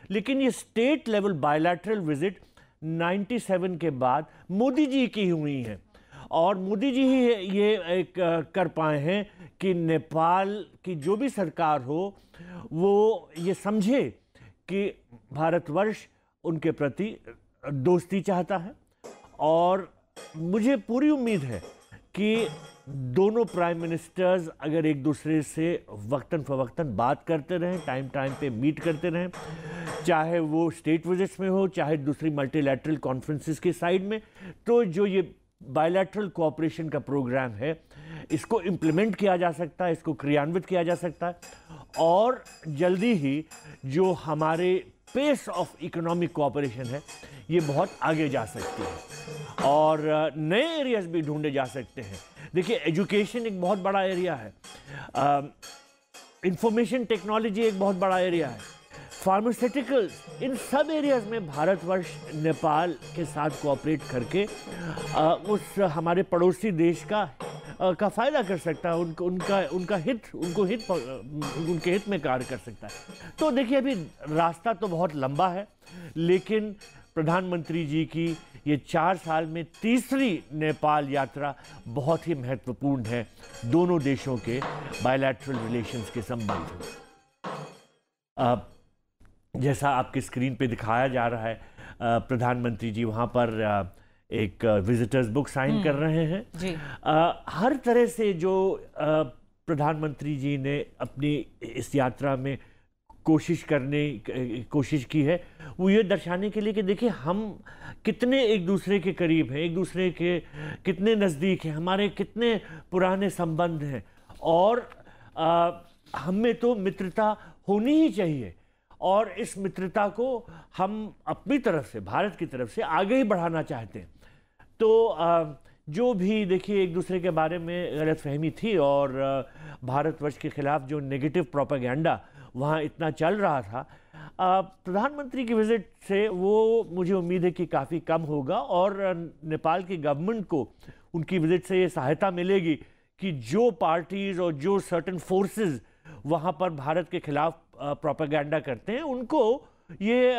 लेकिन ये स्टेट लेवल बायलैटरल विजिट 97 के बाद मोदी जी की हुई हैं, और मोदी जी ही ये एक कर पाए हैं कि नेपाल की जो भी सरकार हो वो ये समझे कि भारतवर्ष उनके प्रति दोस्ती चाहता है। और मुझे पूरी उम्मीद है कि दोनों प्राइम मिनिस्टर्स अगर एक दूसरे से वक्तन फवक्तन बात करते रहें, टाइम पे मीट करते रहें, चाहे वो स्टेट विजिट्स में हो चाहे दूसरी मल्टीलैटरल कॉन्फ्रेंसेस के साइड में, तो जो ये बायलैटरल कोऑपरेशन का प्रोग्राम है इसको इम्प्लीमेंट किया जा सकता है, इसको क्रियान्वित किया जा सकता है। और जल्दी ही जो हमारे पेस ऑफ इकोनॉमिक कोऑपरेशन है ये बहुत आगे जा सकती है और नए एरियाज भी ढूंढे जा सकते हैं। देखिए, एजुकेशन एक बहुत बड़ा एरिया है, इंफॉर्मेशन टेक्नोलॉजी एक बहुत बड़ा एरिया है, फार्मास्यूटिकल्स, इन सब एरियाज में भारतवर्ष नेपाल के साथ कोऑपरेट करके उस हमारे पड़ोसी देश का फ़ायदा कर सकता है, उनके हित में कार्य कर सकता है। तो देखिए, अभी रास्ता तो बहुत लंबा है, लेकिन प्रधानमंत्री जी की ये 4 साल में तीसरी नेपाल यात्रा बहुत ही महत्वपूर्ण है दोनों देशों के बायलैटरल रिलेशंस के संबंध में। जैसा आपकी स्क्रीन पे दिखाया जा रहा है, प्रधानमंत्री जी वहाँ पर एक विजिटर्स बुक साइन कर रहे हैं जी। हर तरह से जो प्रधानमंत्री जी ने अपनी इस यात्रा में कोशिश की है वो ये दर्शाने के लिए कि देखिए हम कितने एक दूसरे के करीब हैं, एक दूसरे के कितने नज़दीक हैं, हमारे कितने पुराने संबंध हैं और हम में तो मित्रता होनी ही चाहिए और इस मित्रता को हम अपनी तरफ से, भारत की तरफ से आगे ही बढ़ाना चाहते हैं। तो जो भी देखिए एक दूसरे के बारे में गलतफहमी थी और भारतवर्ष के खिलाफ जो नेगेटिव प्रोपेगेंडा वहाँ इतना चल रहा था, प्रधानमंत्री की विजिट से वो मुझे उम्मीद है कि काफ़ी कम होगा और नेपाल की गवर्नमेंट को उनकी विजिट से ये सहायता मिलेगी कि जो पार्टीज़ और जो सर्टेन फोर्सेस वहाँ पर भारत के खिलाफ प्रोपेगेंडा करते हैं उनको ये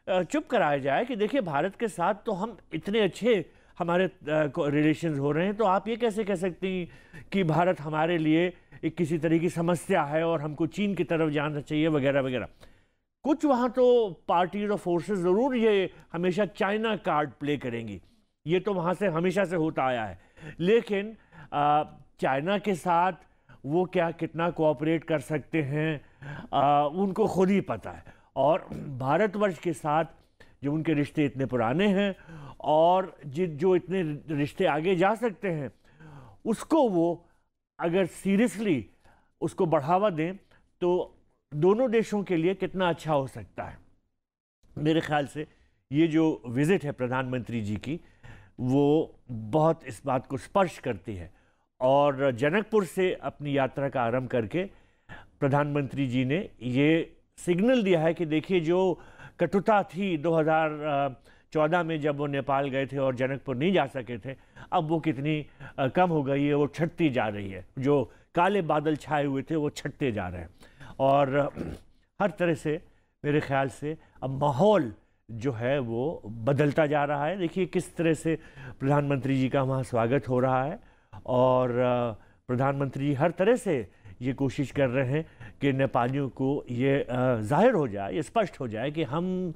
चुप कराया जाए कि देखिए भारत के साथ तो हम इतने अच्छे हमारे रिलेशंस हो रहे हैं, तो आप ये कैसे कह सकते हैं कि भारत हमारे लिए एक किसी तरह की समस्या है और हमको चीन की तरफ जाना चाहिए वगैरह वगैरह। कुछ वहाँ तो पार्टीज और फोर्सेस ज़रूर ये हमेशा चाइना कार्ड प्ले करेंगी, ये तो वहाँ से हमेशा से होता आया है, लेकिन चाइना के साथ वो क्या कितना कोऑपरेट कर सकते हैं उनको खुद ही पता है। और भारतवर्ष के साथ जो उनके रिश्ते इतने पुराने हैं और जो इतने रिश्ते आगे जा सकते हैं उसको वो अगर सीरियसली उसको बढ़ावा दें तो दोनों देशों के लिए कितना अच्छा हो सकता है। मेरे ख्याल से ये जो विज़िट है प्रधानमंत्री जी की वो बहुत इस बात को स्पर्श करती है और जनकपुर से अपनी यात्रा का आरंभ करके प्रधानमंत्री जी ने ये सिग्नल दिया है कि देखिए जो कटुता थी 2014 में जब वो नेपाल गए थे और जनकपुर नहीं जा सके थे, अब वो कितनी कम हो गई है, वो छटती जा रही है, जो काले बादल छाए हुए थे वो छटते जा रहे हैं और हर तरह से मेरे ख्याल से अब माहौल जो है वो बदलता जा रहा है। देखिए किस तरह से प्रधानमंत्री जी का वहाँ स्वागत हो रहा है और प्रधानमंत्री जी हर तरह से ये कोशिश कर रहे हैं कि नेपालियों को ये जाहिर हो जाए, ये स्पष्ट हो जाए कि हम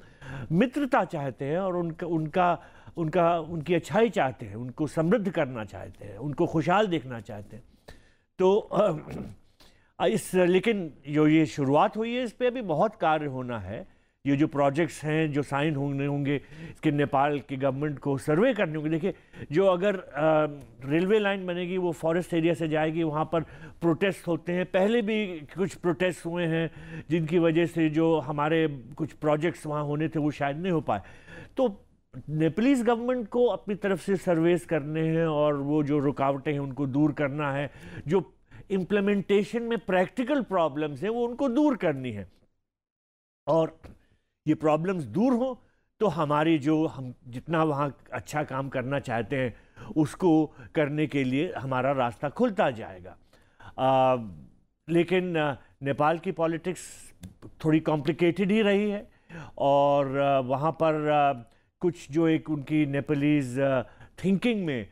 मित्रता चाहते हैं और उनकी अच्छाई चाहते हैं, उनको समृद्ध करना चाहते हैं, उनको खुशहाल देखना चाहते हैं। तो लेकिन जो ये शुरुआत हुई है इस पर अभी बहुत कार्य होना है। ये जो प्रोजेक्ट्स हैं जो साइन होंगे इसके नेपाल की गवर्नमेंट को सर्वे करने होंगे। देखिए जो अगर रेलवे लाइन बनेगी वो फॉरेस्ट एरिया से जाएगी, वहाँ पर प्रोटेस्ट होते हैं, पहले भी कुछ प्रोटेस्ट हुए हैं जिनकी वजह से जो हमारे कुछ प्रोजेक्ट्स वहाँ होने थे वो शायद नहीं हो पाए। तो नेपालीज गवर्नमेंट को अपनी तरफ से सर्वेस करने हैं और वो जो रुकावटें हैं उनको दूर करना है, जो इम्प्लीमेंटेशन में प्रैक्टिकल प्रॉब्लम्स हैं वो उनको दूर करनी है और ये प्रॉब्लम्स दूर हो तो हमारी जो हम जितना वहाँ अच्छा काम करना चाहते हैं उसको करने के लिए हमारा रास्ता खुलता जाएगा। लेकिन नेपाल की पॉलिटिक्स थोड़ी कॉम्प्लिकेटेड ही रही है और वहाँ पर कुछ जो एक उनकी नेपालीज थिंकिंग में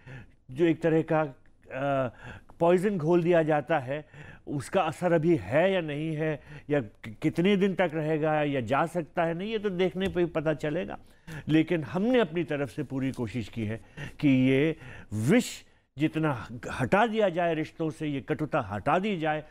जो एक तरह का पॉइजन घोल दिया जाता है उसका असर अभी है या नहीं है, या कितने दिन तक रहेगा या जा सकता है नहीं, ये तो देखने पे ही पता चलेगा। लेकिन हमने अपनी तरफ से पूरी कोशिश की है कि ये विष जितना हटा दिया जाए रिश्तों से, ये कटुता हटा दी जाए,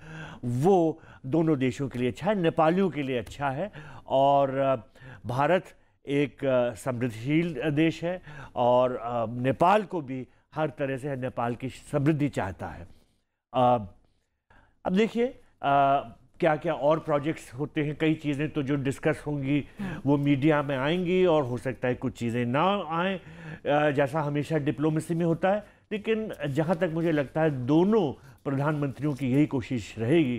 वो दोनों देशों के लिए अच्छा है, नेपालियों के लिए अच्छा है। और भारत एक समृद्धशील देश है और नेपाल को भी हर तरह से नेपाल की समृद्धि चाहता है। अब देखिए क्या क्या और प्रोजेक्ट्स होते हैं, कई चीज़ें तो जो डिस्कस होंगी वो मीडिया में आएंगी और हो सकता है कुछ चीज़ें ना आएँ, जैसा हमेशा डिप्लोमेसी में होता है। लेकिन जहाँ तक मुझे लगता है दोनों प्रधानमंत्रियों की यही कोशिश रहेगी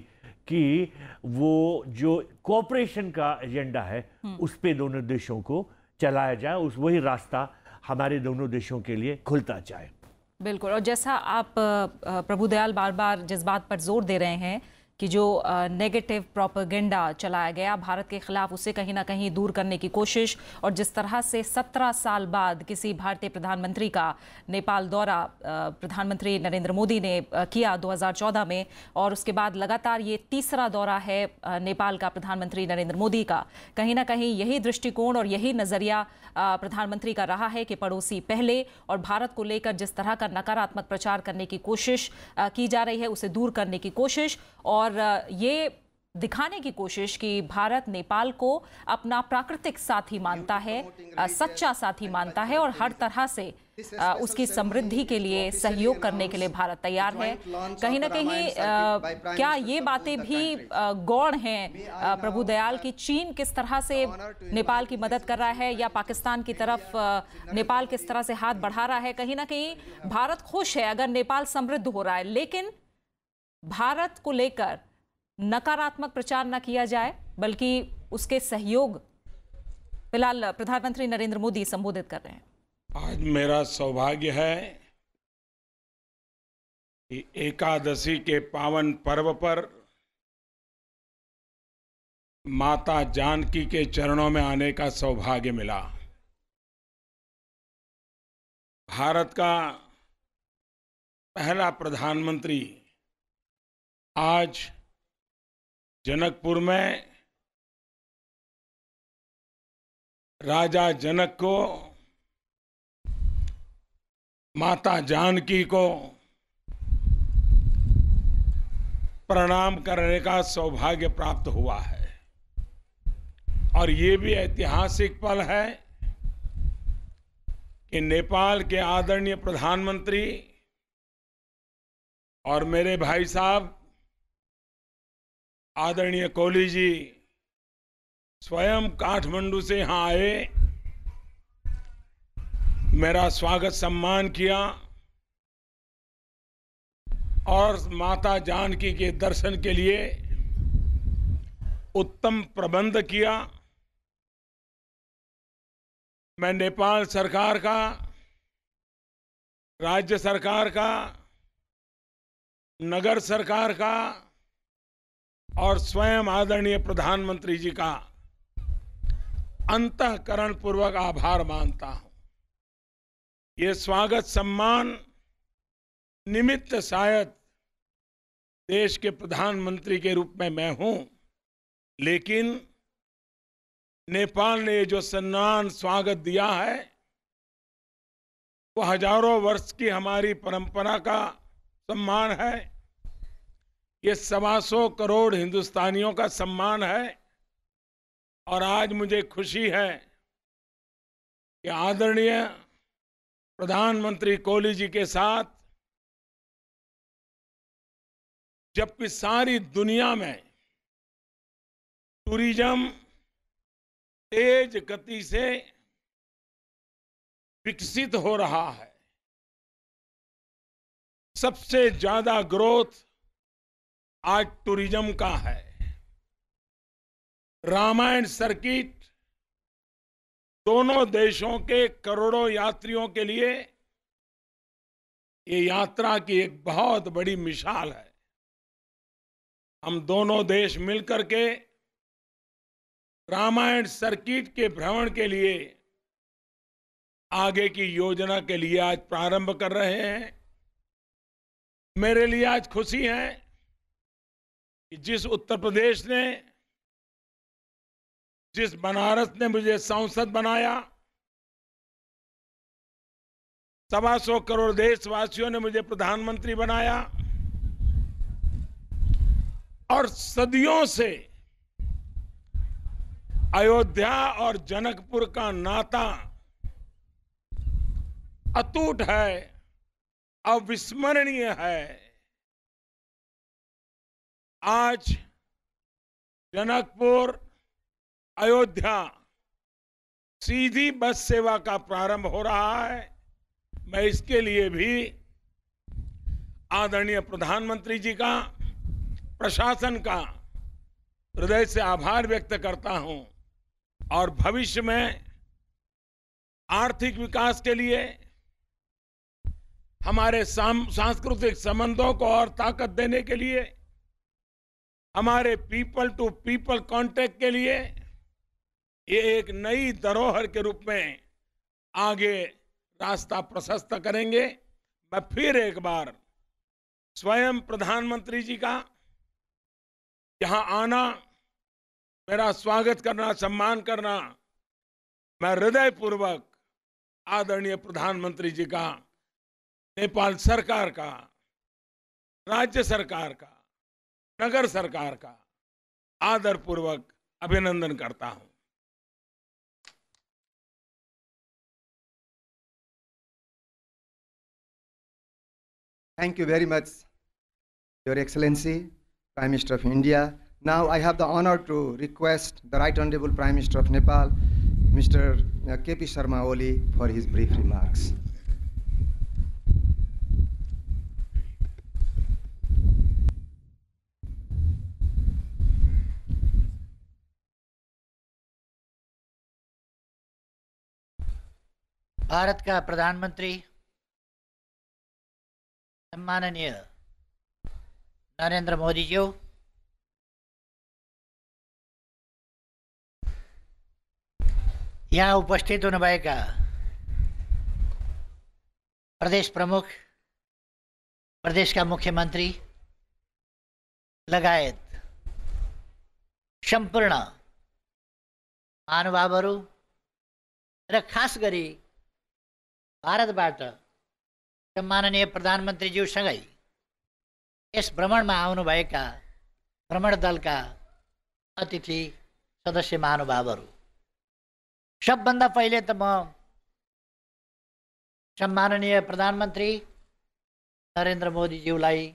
कि वो जो कोऑपरेशन का एजेंडा है उस पे दोनों देशों को चलाया जाए, उस वही रास्ता हमारे दोनों देशों के लिए खुलता जाए। बिल्कुल। और जैसा आप प्रभुदयाल बार बार जिस बात पर जोर दे रहे हैं कि जो नेगेटिव प्रोपेगेंडा चलाया गया भारत के खिलाफ, उसे कहीं ना कहीं दूर करने की कोशिश, और जिस तरह से 17 साल बाद किसी भारतीय प्रधानमंत्री का नेपाल दौरा प्रधानमंत्री नरेंद्र मोदी ने किया 2014 में, और उसके बाद लगातार ये तीसरा दौरा है नेपाल का प्रधानमंत्री नरेंद्र मोदी का, कहीं ना कहीं यही दृष्टिकोण और यही नजरिया प्रधानमंत्री का रहा है कि पड़ोसी पहले, और भारत को लेकर जिस तरह का नकारात्मक प्रचार करने की कोशिश की जा रही है उसे दूर करने की कोशिश, और ये दिखाने की कोशिश कि भारत नेपाल को अपना प्राकृतिक साथी मानता है, सच्चा साथी मानता है, और हर तरह से उसकी समृद्धि के लिए सहयोग करने के लिए भारत तैयार है। कहीं ना कहीं क्या ये बातें भी गौण हैं प्रभुदयाल की चीन किस तरह से नेपाल की मदद कर रहा है, या पाकिस्तान की तरफ नेपाल किस तरह से हाथ बढ़ा रहा है? कहीं ना कहीं भारत खुश है अगर नेपाल समृद्ध हो रहा है, लेकिन भारत को लेकर नकारात्मक प्रचार न किया जाए, बल्कि उसके सहयोग फिलहाल प्रधानमंत्री नरेंद्र मोदी संबोधित कर रहे हैं। आज मेरा सौभाग्य है कि एकादशी के पावन पर्व पर माता जानकी के चरणों में आने का सौभाग्य मिला। भारत का पहला प्रधानमंत्री आज जनकपुर में राजा जनक को, माता जानकी को प्रणाम करने का सौभाग्य प्राप्त हुआ है। और ये भी ऐतिहासिक पल है कि नेपाल के आदरणीय प्रधानमंत्री और मेरे भाई साहब आदरणीय कोहली जी स्वयं काठमांडू से यहाँ आए, मेरा स्वागत सम्मान किया और माता जानकी के दर्शन के लिए उत्तम प्रबंध किया। मैं नेपाल सरकार का, राज्य सरकार का, नगर सरकार का और स्वयं आदरणीय प्रधानमंत्री जी का अंतःकरण पूर्वक आभार मानता हूं। ये स्वागत सम्मान निमित्त शायद देश के प्रधानमंत्री के रूप में मैं हूं, लेकिन नेपाल ने जो सम्मान स्वागत दिया है वो हजारों वर्ष की हमारी परंपरा का सम्मान है। ये 125 करोड़ हिंदुस्तानियों का सम्मान है। और आज मुझे खुशी है कि आदरणीय प्रधानमंत्री कोहली जी के साथ, जबकि सारी दुनिया में टूरिज्म तेज गति से विकसित हो रहा है, सबसे ज्यादा ग्रोथ आज टूरिज्म का है। रामायण सर्किट दोनों देशों के करोड़ों यात्रियों के लिए ये यात्रा की एक बहुत बड़ी मिसाल है। हम दोनों देश मिलकर के रामायण सर्किट के भ्रमण के लिए आगे की योजना के लिए आज प्रारंभ कर रहे हैं। मेरे लिए आज खुशी है कि जिस उत्तर प्रदेश ने, जिस बनारस ने मुझे सांसद बनाया, 125 करोड़ देशवासियों ने मुझे प्रधानमंत्री बनाया, और सदियों से अयोध्या और जनकपुर का नाता अटूट है, अविस्मरणीय है। आज जनकपुर अयोध्या सीधी बस सेवा का प्रारंभ हो रहा है। मैं इसके लिए भी आदरणीय प्रधानमंत्री जी का, प्रशासन का हृदय से आभार व्यक्त करता हूं और भविष्य में आर्थिक विकास के लिए, हमारे सांस्कृतिक संबंधों को और ताकत देने के लिए, हमारे पीपल टू पीपल कांटेक्ट के लिए ये एक नई धरोहर के रूप में आगे रास्ता प्रशस्त करेंगे। मैं फिर एक बार स्वयं प्रधानमंत्री जी का यहां आना, मेरा स्वागत करना, सम्मान करना, मैं हृदयपूर्वक आदरणीय प्रधानमंत्री जी का, नेपाल सरकार का, राज्य सरकार का, नगर सरकार का आदरपूर्वक अभिनंदन करता हूं। Thank you very much, Your Excellency, Prime Minister of India. Now I have the honor to request the Right Honorable Prime Minister of Nepal, Mr. K.P. Sharma Oli, for his brief remarks. Bharat का प्रधानमंत्री सम्माननीय नरेंद्र मोदी जी, यहाँ उपस्थित हुनुभएका प्रदेश प्रमुख, प्रदेशका मुख्यमन्त्री लगायत सम्पूर्ण महानुभावहरू र खास गरी भारतबाट सम्माननीय प्रधानमन्त्रीज्यूसँगै यस भ्रमणमा आउनुभएका भ्रमण दलका अतिथि सदस्य महानुभावहरू, सबभन्दा पहिले त म सम्माननीय प्रधानमन्त्री नरेन्द्र मोदीज्यूलाई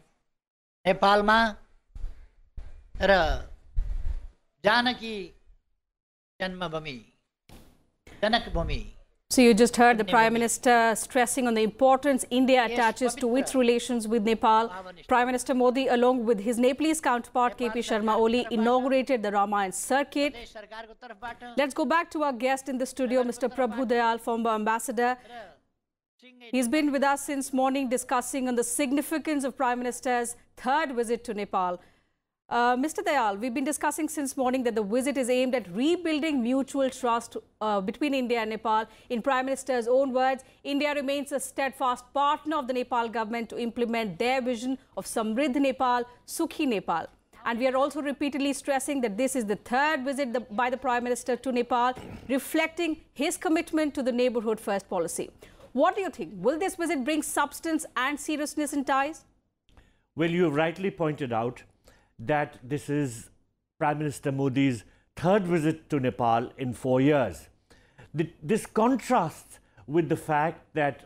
नेपालमा र जानकी जन्मभूमि जनकभूमि. So you just heard the Prime Minister stressing on the importance India attaches to its relations with Nepal. Prime Minister Modi, along with his Nepalese counterpart KP Sharma Oli, inaugurated the Ramayan circuit. Let's go back to our guest in the studio, Mr. Prabhu Dayal, former ambassador. He's been with us since morning discussing on the significance of Prime Minister's third visit to Nepal. Mr. Dayal, we've been discussing since morning that the visit is aimed at rebuilding mutual trust between India and Nepal. In Prime Minister's own words, India remains a steadfast partner of the Nepal government to implement their vision of Samriddh Nepal, Sukhi Nepal. And we are also repeatedly stressing that this is the third visit by the Prime Minister to Nepal, reflecting his commitment to the neighborhood first policy. What do you think? Will this visit bring substance and seriousness in ties? Well, you have rightly pointed out that this is Prime Minister Modi's third visit to Nepal in 4 years. This contrasts with the fact that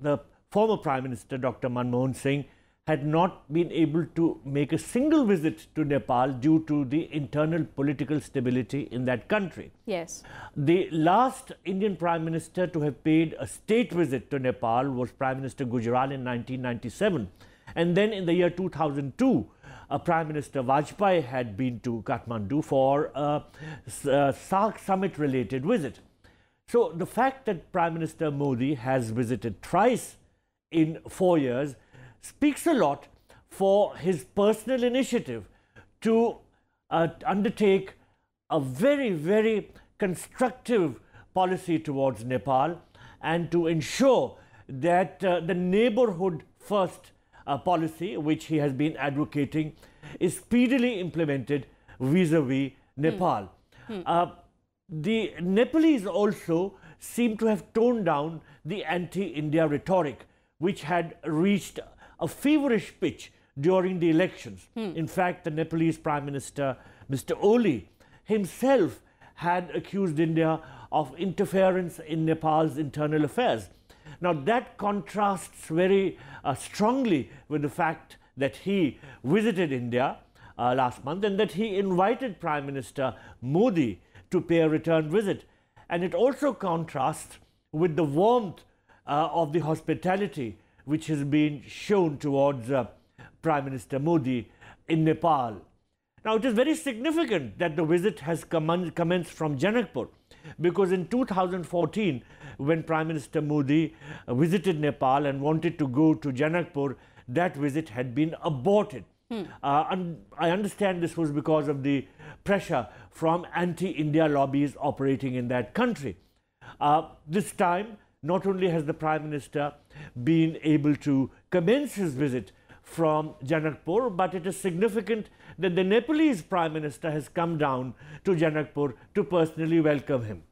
the former Prime Minister, Dr. Manmohan Singh, had not been able to make a single visit to Nepal due to the internal political stability in that country. Yes. The last Indian Prime Minister to have paid a state visit to Nepal was Prime Minister Gujral in 1997. And then in the year 2002, Prime Minister Vajpayee had been to Kathmandu for a SAARC summit related visit. So the fact that Prime Minister Modi has visited thrice in 4 years speaks a lot for his personal initiative to undertake a very, very constructive policy towards Nepal and to ensure that the neighborhood first policy, which he has been advocating, is speedily implemented vis-a-vis Nepal. The Nepalese also seem to have toned down the anti-India rhetoric, which had reached a feverish pitch during the elections. In fact, the Nepalese Prime Minister, Mr. Oli, himself had accused India of interference in Nepal's internal affairs. Now, that contrasts very strongly with the fact that he visited India last month, and that he invited Prime Minister Modi to pay a return visit. And it also contrasts with the warmth of the hospitality which has been shown towards Prime Minister Modi in Nepal. Now, it is very significant that the visit has commenced from Janakpur, because in 2014, when Prime Minister Modi visited Nepal and wanted to go to Janakpur, that visit had been aborted. And I understand this was because of the pressure from anti-India lobbies operating in that country. This time, not only has the Prime Minister been able to commence his visit from Janakpur, but it is significant that the Nepalese Prime Minister has come down to Janakpur to personally welcome him.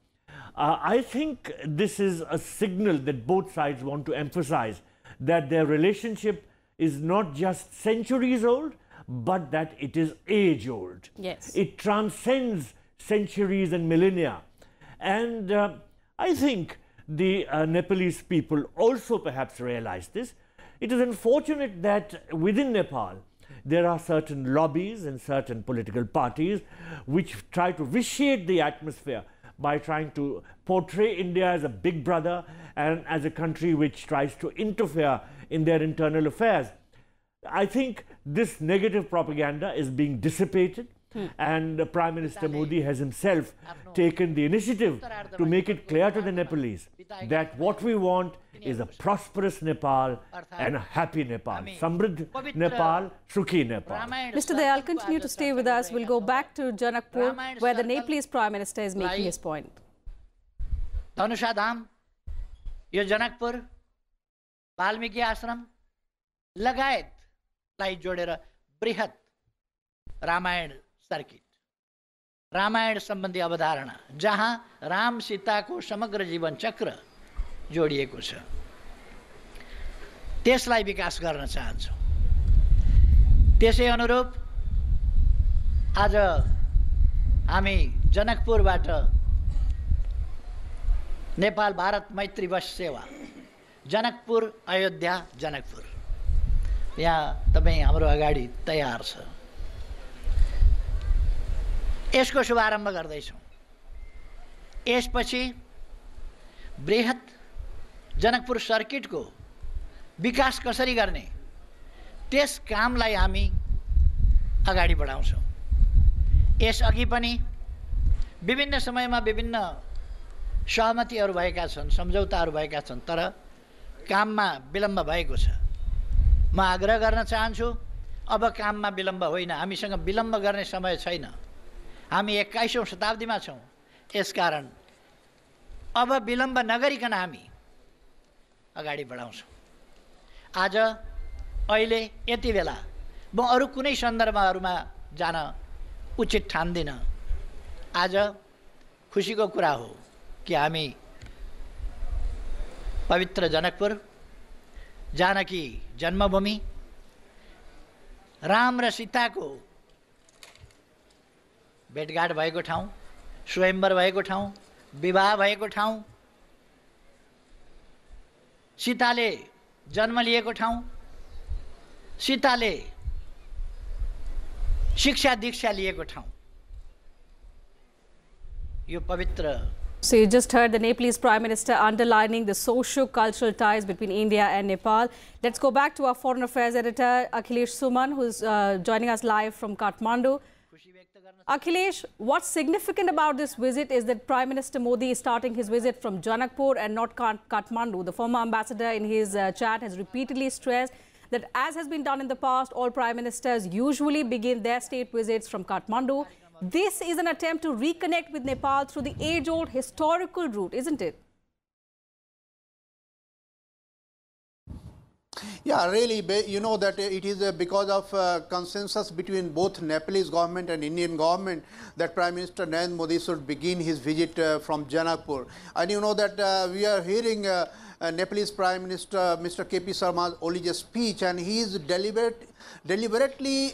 I think this is a signal that both sides want to emphasize that their relationship is not just centuries old, but that it is age old. Yes. It transcends centuries and millennia. And I think the Nepalese people also perhaps realize this. It is unfortunate that within Nepal, there are certain lobbies and certain political parties which try to vitiate the atmosphere by trying to portray India as a big brother and as a country which tries to interfere in their internal affairs. I think this negative propaganda is being dissipated, and Prime Minister Modi has himself taken the initiative to make it clear to the Nepalese that what we want is a prosperous Nepal and a happy Nepal. Samriddh Nepal, Sukhi Nepal. Mr. Dayal, continue to stay with us. We'll go back to Janakpur, where the Nepalese Prime Minister is making his point. Dhanusha धाम, यो जनकपुर, वाल्मीकि आश्रम लगायतलाई जोडेर बृहत Ramayan circuit, Ramayan सम्बन्धी अवधारणा, जहाँ राम सीताको समग्र जीवन चक्र जोडिएको छ, त्यसलाई विकास गर्न चाहन्छौँ। त्यसै अनुरूप आज हामी जनकपुरबाट नेपाल भारत मैत्री बस सेवा जनकपुर अयोध्या जनकपुर यहाँ तपाईँ हाम्रो अगाडि तयार छ। यसको शुभारम्भ गर्दैछौँ। यसपछि बृहत जनकपुर सर्किटको विकास कसरी गर्ने त्यस कामलाई हामी अगाडि बढाउँछौँ। यसअघि पनि विभिन्न समयमा विभिन्न सहमतिहरू भएका छन्, सम्झौताहरू भएका छन्, तर काममा विलम्ब भएको छ। म आग्रह गर्न चाहन्छु, अब काममा विलम्ब होइन, हामीसँग विलम्ब गर्ने समय छैन। हामी 21औं शताब्दीमा छौँ, यसकारण अब विलम्ब नगरिकन हामी अगाडि बढाउँछौँ। आज अहिले यति बेला म अरू कुनै सन्दर्भहरूमा जान उचित ठान्दिनँ। आज खुसीको कुरा हो कि हामी पवित्र जनकपुर, जानकी जन्मभूमि, राम र सीताको भेटघाट भएको ठाउँ, स्वयंवर भएको ठाउँ, विवाह भएको ठाउँ, सीताले जन्म लिएको ठाउँ, सीताले शिक्षा दीक्षा लिएको ठाउँ, यो पवित्र। So you just heard the Nepalese Prime Minister underlining the socio-cultural ties between India and Nepal. Let's go back to our Foreign Affairs editor, Akhilesh Suman, who's joining us live from Kathmandu. Akhilesh, what's significant about this visit is that Prime Minister Modi is starting his visit from Janakpur and not Kathmandu. The former ambassador in his chat has repeatedly stressed that, as has been done in the past, all Prime Ministers usually begin their state visits from Kathmandu. This is an attempt to reconnect with Nepal through the age-old historical route, isn't it? Yeah, really, you know that it is because of consensus between both Nepalese government and Indian government that Prime Minister Narendra Modi should begin his visit from Janakpur. And you know that we are hearing Nepalese Prime Minister Mr. KP Sharma Oli's speech, and he is deliberately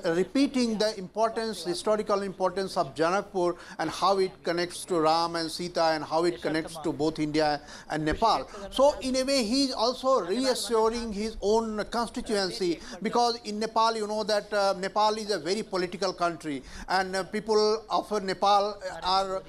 repeating the historical importance of Janakpur and how it connects to Ram and Sita and how it connects to both India and Nepal. So in a way, he is also reassuring his own constituency, because in Nepal, you know that Nepal is a very political country, and people of Nepal are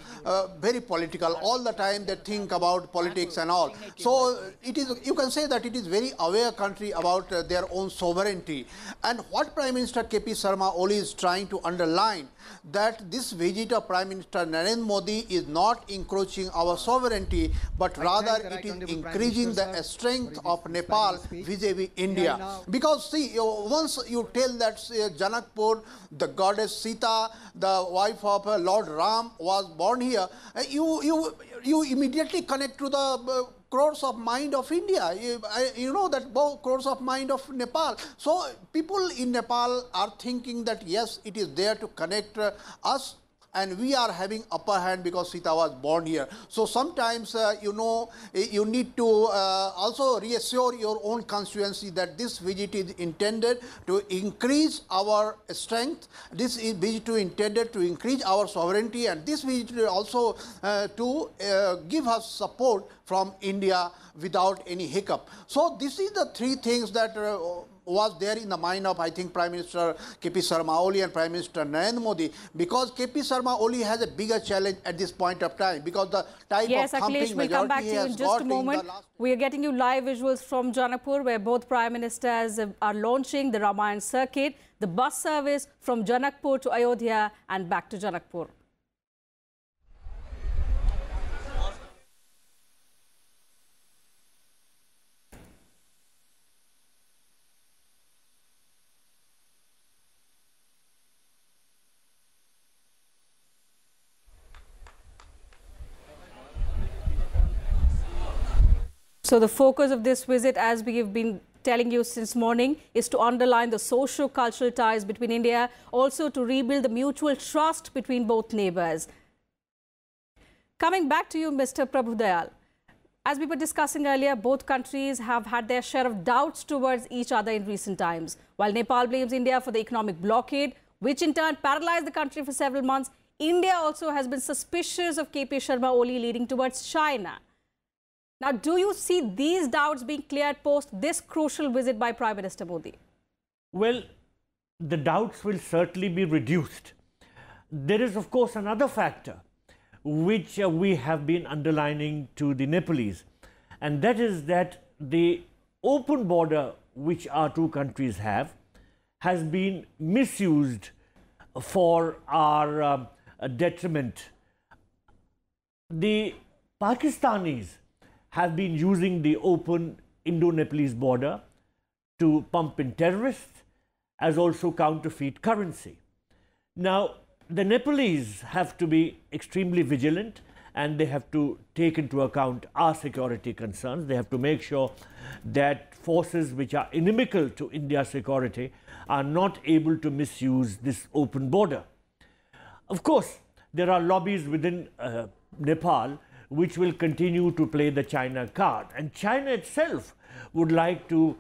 very political. All the time they think about politics and all. So it is, you can say that it is very aware country about their own sovereignty. And what Prime Minister KP Sharma Oli is trying to underline, that this visit of Prime Minister Narendra Modi is not encroaching our sovereignty, but rather it is increasing the strength of Nepal vis-a-vis India. Because see, once you tell that Janakpur, the goddess Sita, the wife of Lord Ram, was born here, you immediately connect to the crores of mind of India. You know that both crores of mind of Nepal. So people in Nepal are thinking that yes, it is there to connect us, and we are having upper hand because Sita was born here. So sometimes, you know, you need to also reassure your own constituency that this visit is intended to increase our strength. This is visit intended to increase our sovereignty, and this visit is also to give us support from India without any hiccup. So this is the three things that was there in the mind of, I think, Prime Minister KP Sharma Oli and Prime Minister Narendra Modi, because KP Sharma Oli has a bigger challenge at this point of time, because the type yes, of thumping Akhilesh, we'll come back to you in just a moment. We are getting you live visuals from Janakpur, where both Prime Ministers are launching the Ramayan circuit, the bus service from Janakpur to Ayodhya and back to Janakpur. So the focus of this visit, as we have been telling you since morning, is to underline the socio-cultural ties between India, also to rebuild the mutual trust between both neighbours. Coming back to you, Mr. Prabhudayal, as we were discussing earlier, both countries have had their share of doubts towards each other in recent times. While Nepal blames India for the economic blockade, which in turn paralyzed the country for several months, India also has been suspicious of KP Sharma Oli, leading towards China. Now, do you see these doubts being cleared post this crucial visit by Prime Minister Modi? Well, the doubts will certainly be reduced. There is, of course, another factor which we have been underlining to the Nepalese, and that is that the open border which our two countries have has been misused for our detriment. The Pakistanis have been using the open Indo-Nepalese border to pump in terrorists as also counterfeit currency. Now, the Nepalese have to be extremely vigilant, and they have to take into account our security concerns. They have to make sure that forces which are inimical to India's security are not able to misuse this open border. Of course, there are lobbies within Nepal which will continue to play the China card. And China itself would like to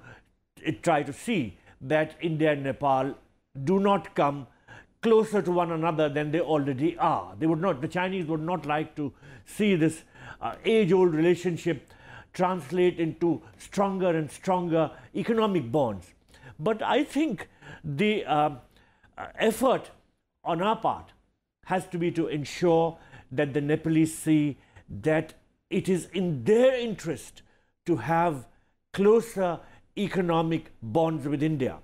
try to see that India and Nepal do not come closer to one another than they already are. They would not, the Chinese would not like to see this age-old relationship translate into stronger and stronger economic bonds. But I think the effort on our part has to be to ensure that the Nepalese see that it is in their interest to have closer economic bonds with India.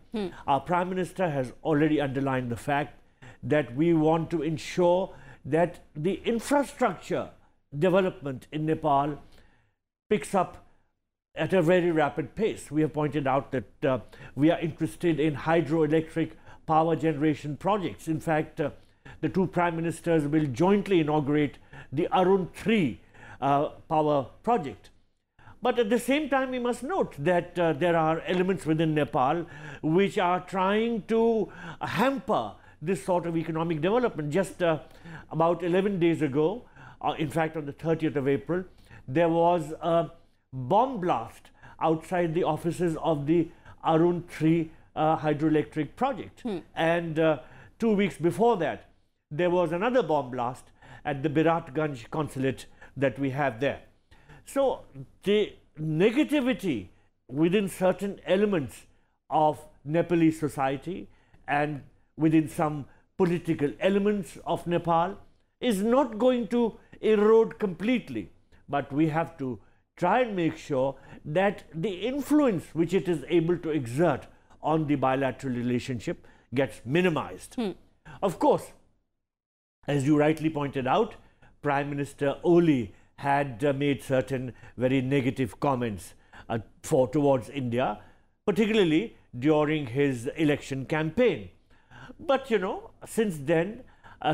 Our Prime Minister has already underlined the fact that we want to ensure that the infrastructure development in Nepal picks up at a very rapid pace. We have pointed out that we are interested in hydroelectric power generation projects. In fact, the two Prime Ministers will jointly inaugurate the Arun 3 power project. But at the same time, we must note that there are elements within Nepal which are trying to hamper this sort of economic development. Just about 11 days ago, in fact on the 30th of April, there was a bomb blast outside the offices of the Arun 3 hydroelectric project. And 2 weeks before that, there was another bomb blast at the Biratganj consulate that we have there. So the negativity within certain elements of Nepalese society and within some political elements of Nepal is not going to erode completely, but we have to try and make sure that the influence which it is able to exert on the bilateral relationship gets minimized. Of course, as you rightly pointed out, Prime Minister Oli had made certain very negative comments towards India, particularly during his election campaign. But you know, since then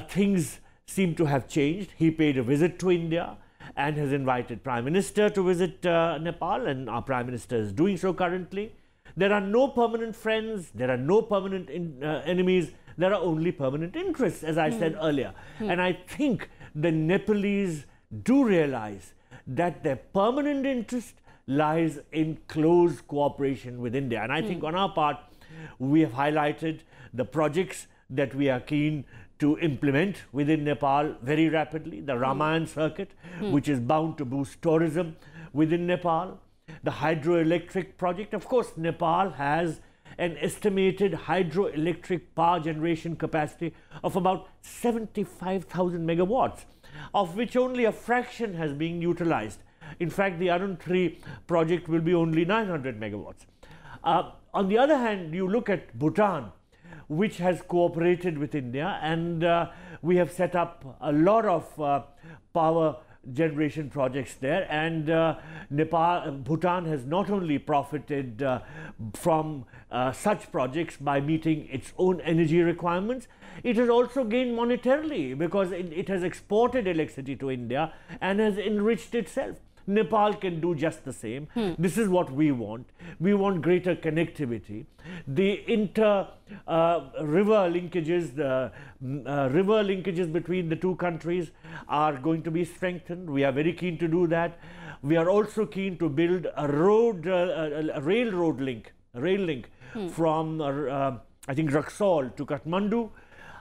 things seem to have changed. He paid a visit to India and has invited Prime Minister to visit Nepal, and our Prime Minister is doing so currently. There are no permanent friends, there are no permanent enemies, there are only permanent interests, as I said earlier. And I think the Nepalese do realize that their permanent interest lies in close cooperation with India. And I think on our part, we have highlighted the projects that we are keen to implement within Nepal very rapidly. The Ramayan circuit, which is bound to boost tourism within Nepal. The hydroelectric project. Of course, Nepal has an estimated hydroelectric power generation capacity of about 75,000 megawatts, of which only a fraction has been utilized. In fact, the Arun 3 project will be only 900 megawatts. On the other hand, you look at Bhutan, which has cooperated with India, and we have set up a lot of power generation projects there, and Bhutan has not only profited from such projects by meeting its own energy requirements, it has also gained monetarily because it has exported electricity to India and has enriched itself. Nepal can do just the same. This is what we want. We want greater connectivity. The river linkages, the river linkages between the two countries are going to be strengthened. We are very keen to do that. We are also keen to build a road, a rail link from I think Raxaul to Kathmandu.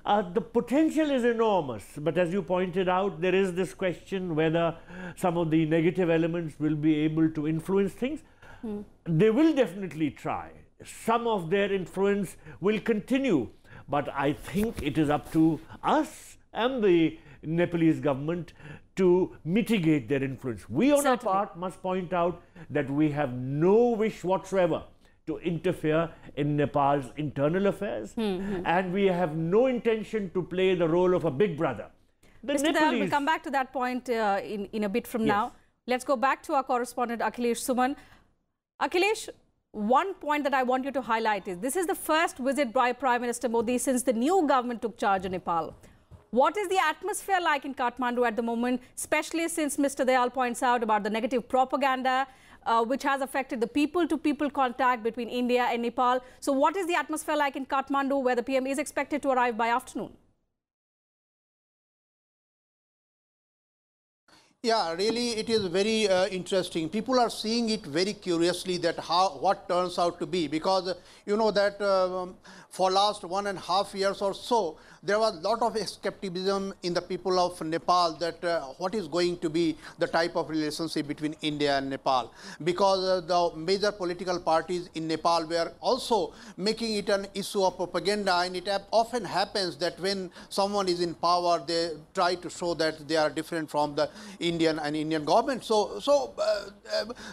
The potential is enormous, but as you pointed out, there is this question whether some of the negative elements will be able to influence things. They will definitely try. Some of their influence will continue, but I think it is up to us and the Nepalese government to mitigate their influence. We on our part must point out that we have no wish whatsoever to interfere in Nepal's internal affairs, and we have no intention to play the role of a big brother. Mr. Dayal, we'll come back to that point in a bit from now. Let's go back to our correspondent Akhilesh Suman. Akhilesh, one point that I want you to highlight is this is the first visit by Prime Minister Modi since the new government took charge in Nepal. What is the atmosphere like in Kathmandu at the moment, especially since Mr. Dayal points out about the negative propaganda which has affected the people-to-people contact between India and Nepal. So what is the atmosphere like in Kathmandu, where the PM is expected to arrive by afternoon? Yeah, really it is very interesting. People are seeing it very curiously that what turns out to be, because you know that for last 1.5 years or so, there was a lot of skepticism in the people of Nepal that what is going to be the type of relationship between India and Nepal, because the major political parties in Nepal were also making it an issue of propaganda, and it often happens that when someone is in power, they try to show that they are different from the Indian government. So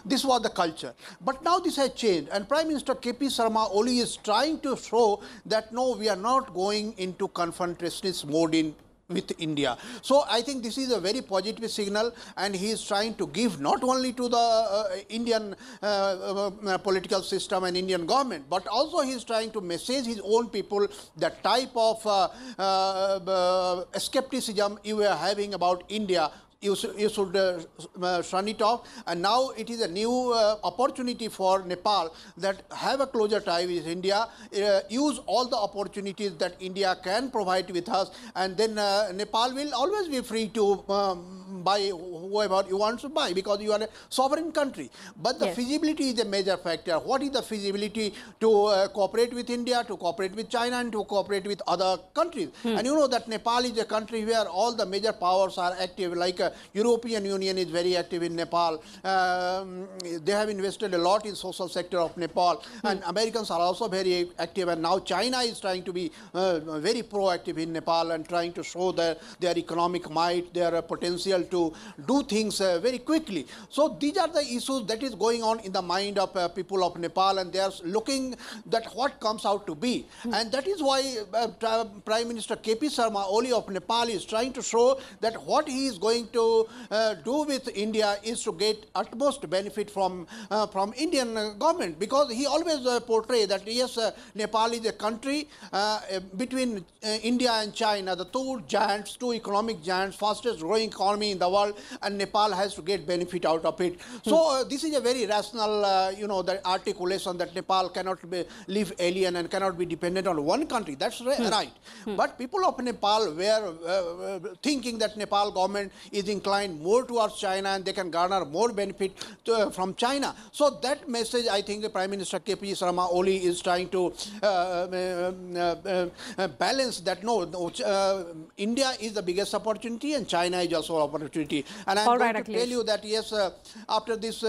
this was the culture. But now this has changed, and Prime Minister KP Sharma Oli is trying to show that no, we are not going into confrontationist mode with India. So I think this is a very positive signal, and he is trying to give not only to the Indian political system and Indian government, but also he is trying to message his own people the type of skepticism you are having about India. You should shun it off, and now it is a new opportunity for Nepal that have a closer tie with India, use all the opportunities that India can provide with us, and then Nepal will always be free to buy whoever you want to buy, because you are a sovereign country. But the feasibility is a major factor. What is the feasibility to cooperate with India, to cooperate with China, and to cooperate with other countries? And you know that Nepal is a country where all the major powers are active, like European Union is very active in Nepal. They have invested a lot in social sector of Nepal, and Americans are also very active, and now China is trying to be very proactive in Nepal and trying to show their economic might, their potential to do things very quickly. So these are the issues that is going on in the mind of people of Nepal, and they are looking that what comes out to be. And that is why Prime Minister KP Sharma Oli of Nepal is trying to show that what he is going to do with India is to get utmost benefit from Indian government, because he always portray that yes, Nepal is a country between India and China, the two giants, two economic giants, fastest growing economy in the world, and Nepal has to get benefit out of it. So this is a very rational, the articulation that Nepal cannot live alien and cannot be dependent on one country. That's right. But people of Nepal were thinking that Nepal government is inclined more towards China and they can garner more benefit from China. So that message, I think the Prime Minister KP Sharma Oli is trying to balance that. India is the biggest opportunity and China is also an opportunity. And I'm going to tell you that yes, after this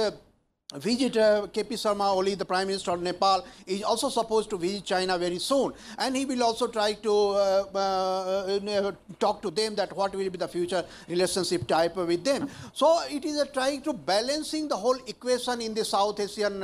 visit, KP Sharma Oli, the Prime Minister of Nepal, is also supposed to visit China very soon, and he will also try to talk to them that what will be the future relationship type with them. So it is trying to balancing the whole equation in the South Asian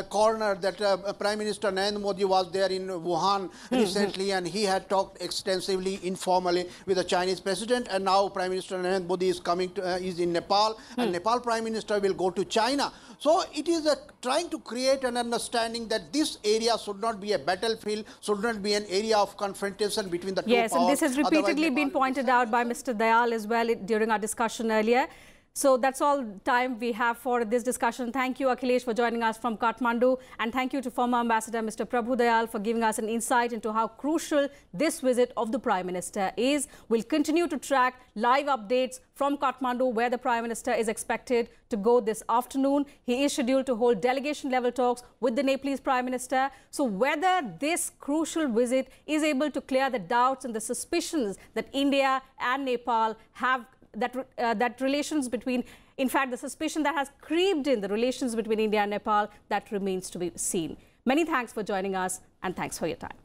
corner. That Prime Minister Narendra Modi was there in Wuhan recently, and he had talked extensively, informally with the Chinese president, and now Prime Minister Narendra Modi is coming to, is in Nepal, and Nepal Prime Minister will go to China. So it is trying to create an understanding that this area should not be a battlefield, should not be an area of confrontation between the two powers. Yes, and this has repeatedly been pointed out by Mr. Dayal as well during our discussion earlier. So that's all time we have for this discussion. Thank you, Akhilesh, for joining us from Kathmandu. And thank you to former Ambassador Mr. Prabhu Dayal for giving us an insight into how crucial this visit of the Prime Minister is. We'll continue to track live updates from Kathmandu, where the Prime Minister is expected to go this afternoon. He is scheduled to hold delegation-level talks with the Nepalese Prime Minister. So whether this crucial visit is able to clear the doubts and the suspicions that India and Nepal have, that relations between, in fact, the suspicion that has creeped in the relations between India and Nepal, that remains to be seen. Many thanks for joining us, and thanks for your time.